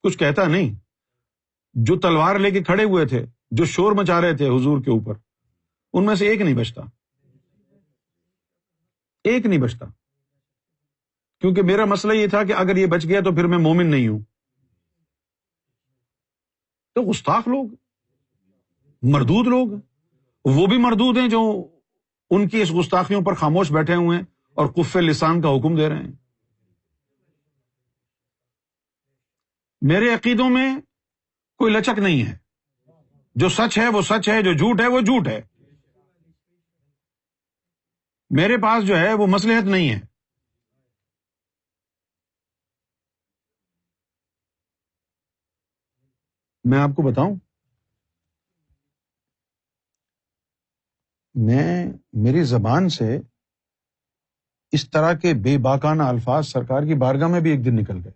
کچھ کہتا نہیں. جو تلوار لے کے کھڑے ہوئے تھے، جو شور مچا رہے تھے حضور کے اوپر، ان میں سے ایک نہیں بچتا، ایک نہیں بچتا. کیونکہ میرا مسئلہ یہ تھا کہ اگر یہ بچ گیا تو پھر میں مومن نہیں ہوں. تو گستاخ لوگ، مردود لوگ، وہ بھی مردود ہیں جو ان کی اس گستاخیوں پر خاموش بیٹھے ہوئے ہیں اور کف لسان کا حکم دے رہے ہیں. میرے عقیدوں میں کوئی لچک نہیں ہے. جو سچ ہے وہ سچ ہے، جو جھوٹ ہے وہ جھوٹ ہے. میرے پاس جو ہے وہ مصلحت نہیں ہے. میں آپ کو بتاؤں، میری زبان سے اس طرح کے بے باکانہ الفاظ سرکار کی بارگاہ میں بھی ایک دن نکل گئے.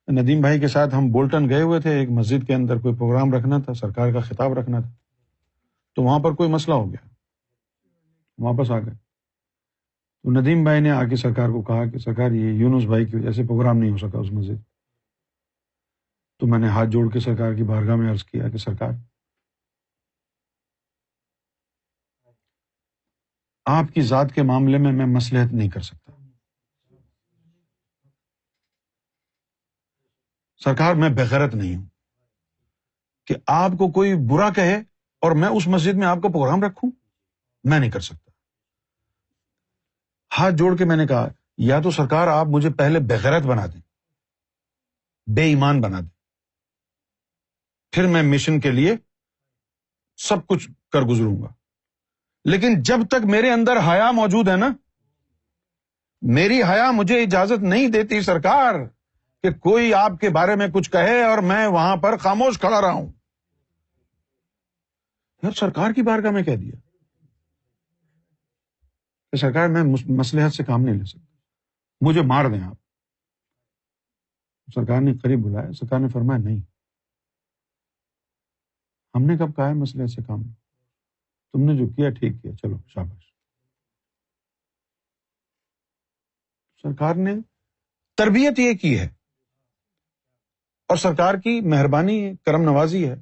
ندیم بھائی کے ساتھ ہم بولٹن گئے ہوئے تھے، ایک مسجد کے اندر کوئی پروگرام رکھنا تھا، سرکار کا خطاب رکھنا تھا. تو وہاں پر کوئی مسئلہ ہو گیا، واپس آ گئے. تو ندیم بھائی نے آ کے سرکار کو کہا کہ سرکار یہ یونس بھائی کی وجہ سے پروگرام نہیں ہو سکا اس مسجد. تو میں نے ہاتھ جوڑ کے سرکار کی بارگاہ میں عرض کیا کہ سرکار، آپ کی ذات کے معاملے میں مصلحت نہیں کر سکتا. سرکار میں بغیرت نہیں ہوں کہ آپ کو کوئی برا کہے اور میں اس مسجد میں آپ کا پروگرام رکھوں، میں نہیں کر سکتا. ہاتھ جوڑ کے میں نے کہا یا تو سرکار آپ مجھے پہلے بغیرت بنا دیں، بے ایمان بنا دیں، پھر میں مشن کے لیے سب کچھ کر گزروں گا. لیکن جب تک میرے اندر حیا موجود ہے نا، میری حیا مجھے اجازت نہیں دیتی سرکار کہ کوئی آپ کے بارے میں کچھ کہے اور میں وہاں پر خاموش کھڑا رہا ہوں. یار سرکار کی بارگاہ میں کہہ دیا کہ سرکار میں مصلحت سے کام نہیں لے سکتا، مجھے مار دیں آپ. سرکار نے قریب بلایا، سرکار نے فرمایا نہیں، ہم نے کب کہا ہے مصلحت سے کام؟ تم نے جو کیا ٹھیک کیا، چلو شاباش. سرکار نے تربیت یہ کی ہے، اور سرکار کی مہربانی ہے، کرم نوازی ہے.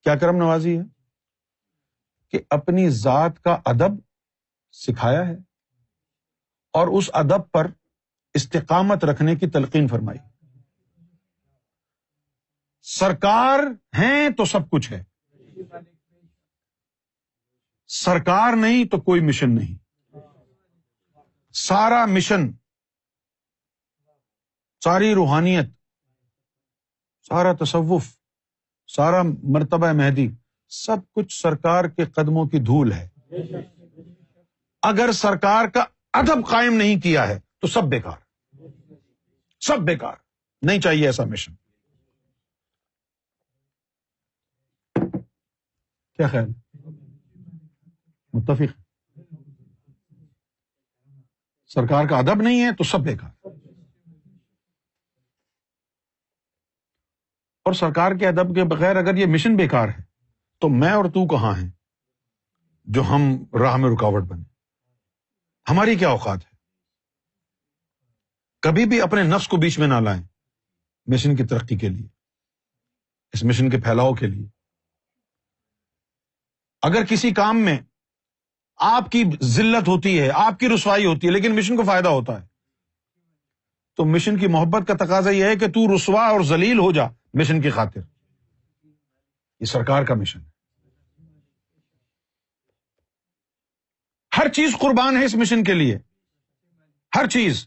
کیا کرم نوازی ہے؟ کہ اپنی ذات کا ادب سکھایا ہے اور اس ادب پر استقامت رکھنے کی تلقین فرمائی. سرکار ہیں تو سب کچھ ہے، سرکار نہیں تو کوئی مشن نہیں. سارا مشن، ساری روحانیت، سارا تصوف، سارا مرتبہ مہدی، سب کچھ سرکار کے قدموں کی دھول ہے. اگر سرکار کا ادب قائم نہیں کیا ہے تو سب بیکار، سب بیکار. نہیں چاہیے ایسا مشن. کیا خیال؟ متفق؟ سرکار کا ادب نہیں ہے تو سب بیکار. اور سرکار کے ادب کے بغیر اگر یہ مشن بیکار ہے تو میں اور تو کہاں ہیں جو ہم راہ میں رکاوٹ بنے؟ ہماری کیا اوقات ہے؟ کبھی بھی اپنے نفس کو بیچ میں نہ لائیں. مشن کی ترقی کے لیے، اس مشن کے پھیلاؤ کے لیے۔ اگر کسی کام میں آپ کی ذلت ہوتی ہے، آپ کی رسوائی ہوتی ہے، لیکن مشن کو فائدہ ہوتا ہے، تو مشن کی محبت کا تقاضا یہ ہے کہ تو رسوا اور ذلیل ہو جا مشن کی خاطر۔ یہ سرکار کا مشن ہے، ہر چیز قربان ہے اس مشن کے لیے، ہر چیز۔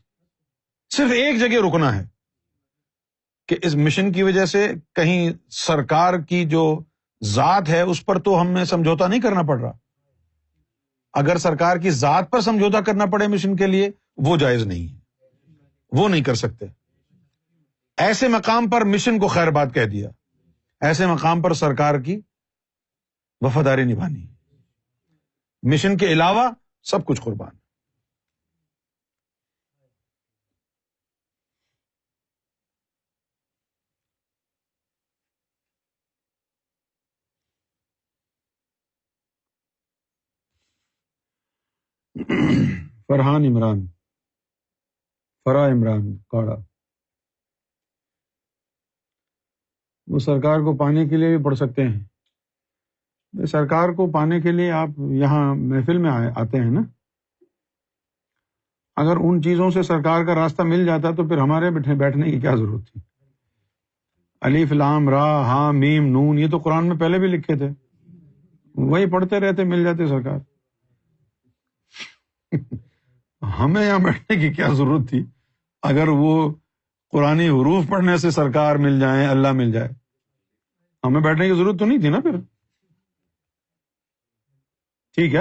صرف ایک جگہ رکنا ہے کہ اس مشن کی وجہ سے کہیں سرکار کی جو ذات ہے اس پر تو ہمیں سمجھوتا نہیں کرنا پڑ رہا۔ اگر سرکار کی ذات پر سمجھوتا کرنا پڑے مشن کے لیے، وہ جائز نہیں ہے، وہ نہیں کر سکتے۔ ایسے مقام پر مشن کو خیر بات کہہ دیا، ایسے مقام پر سرکار کی وفاداری نبھانی، مشن کے علاوہ سب کچھ قربان۔ فرحان عمران، فرا عمران کاڑا، وہ سرکار کو پانے کے لیے بھی پڑھ سکتے ہیں۔ سرکار کو پانے کے لیے آپ یہاں محفل میں آتے ہیں نا، اگر ان چیزوں سے سرکار کا راستہ مل جاتا تو پھر ہمارے بیٹھنے کی کیا ضرورت تھی؟ الف لام را ہاں میم نون، یہ تو قرآن میں پہلے بھی لکھے تھے، وہی پڑھتے رہتے، مل جاتے سرکار۔ ہمیں یہاں بیٹھنے کی کیا ضرورت تھی؟ اگر وہ قرآنی حروف پڑھنے سے سرکار مل جائیں، اللہ مل جائے، ہمیں بیٹھنے کی ضرورت تو نہیں تھی نا پھر۔ ٹھیک ہے۔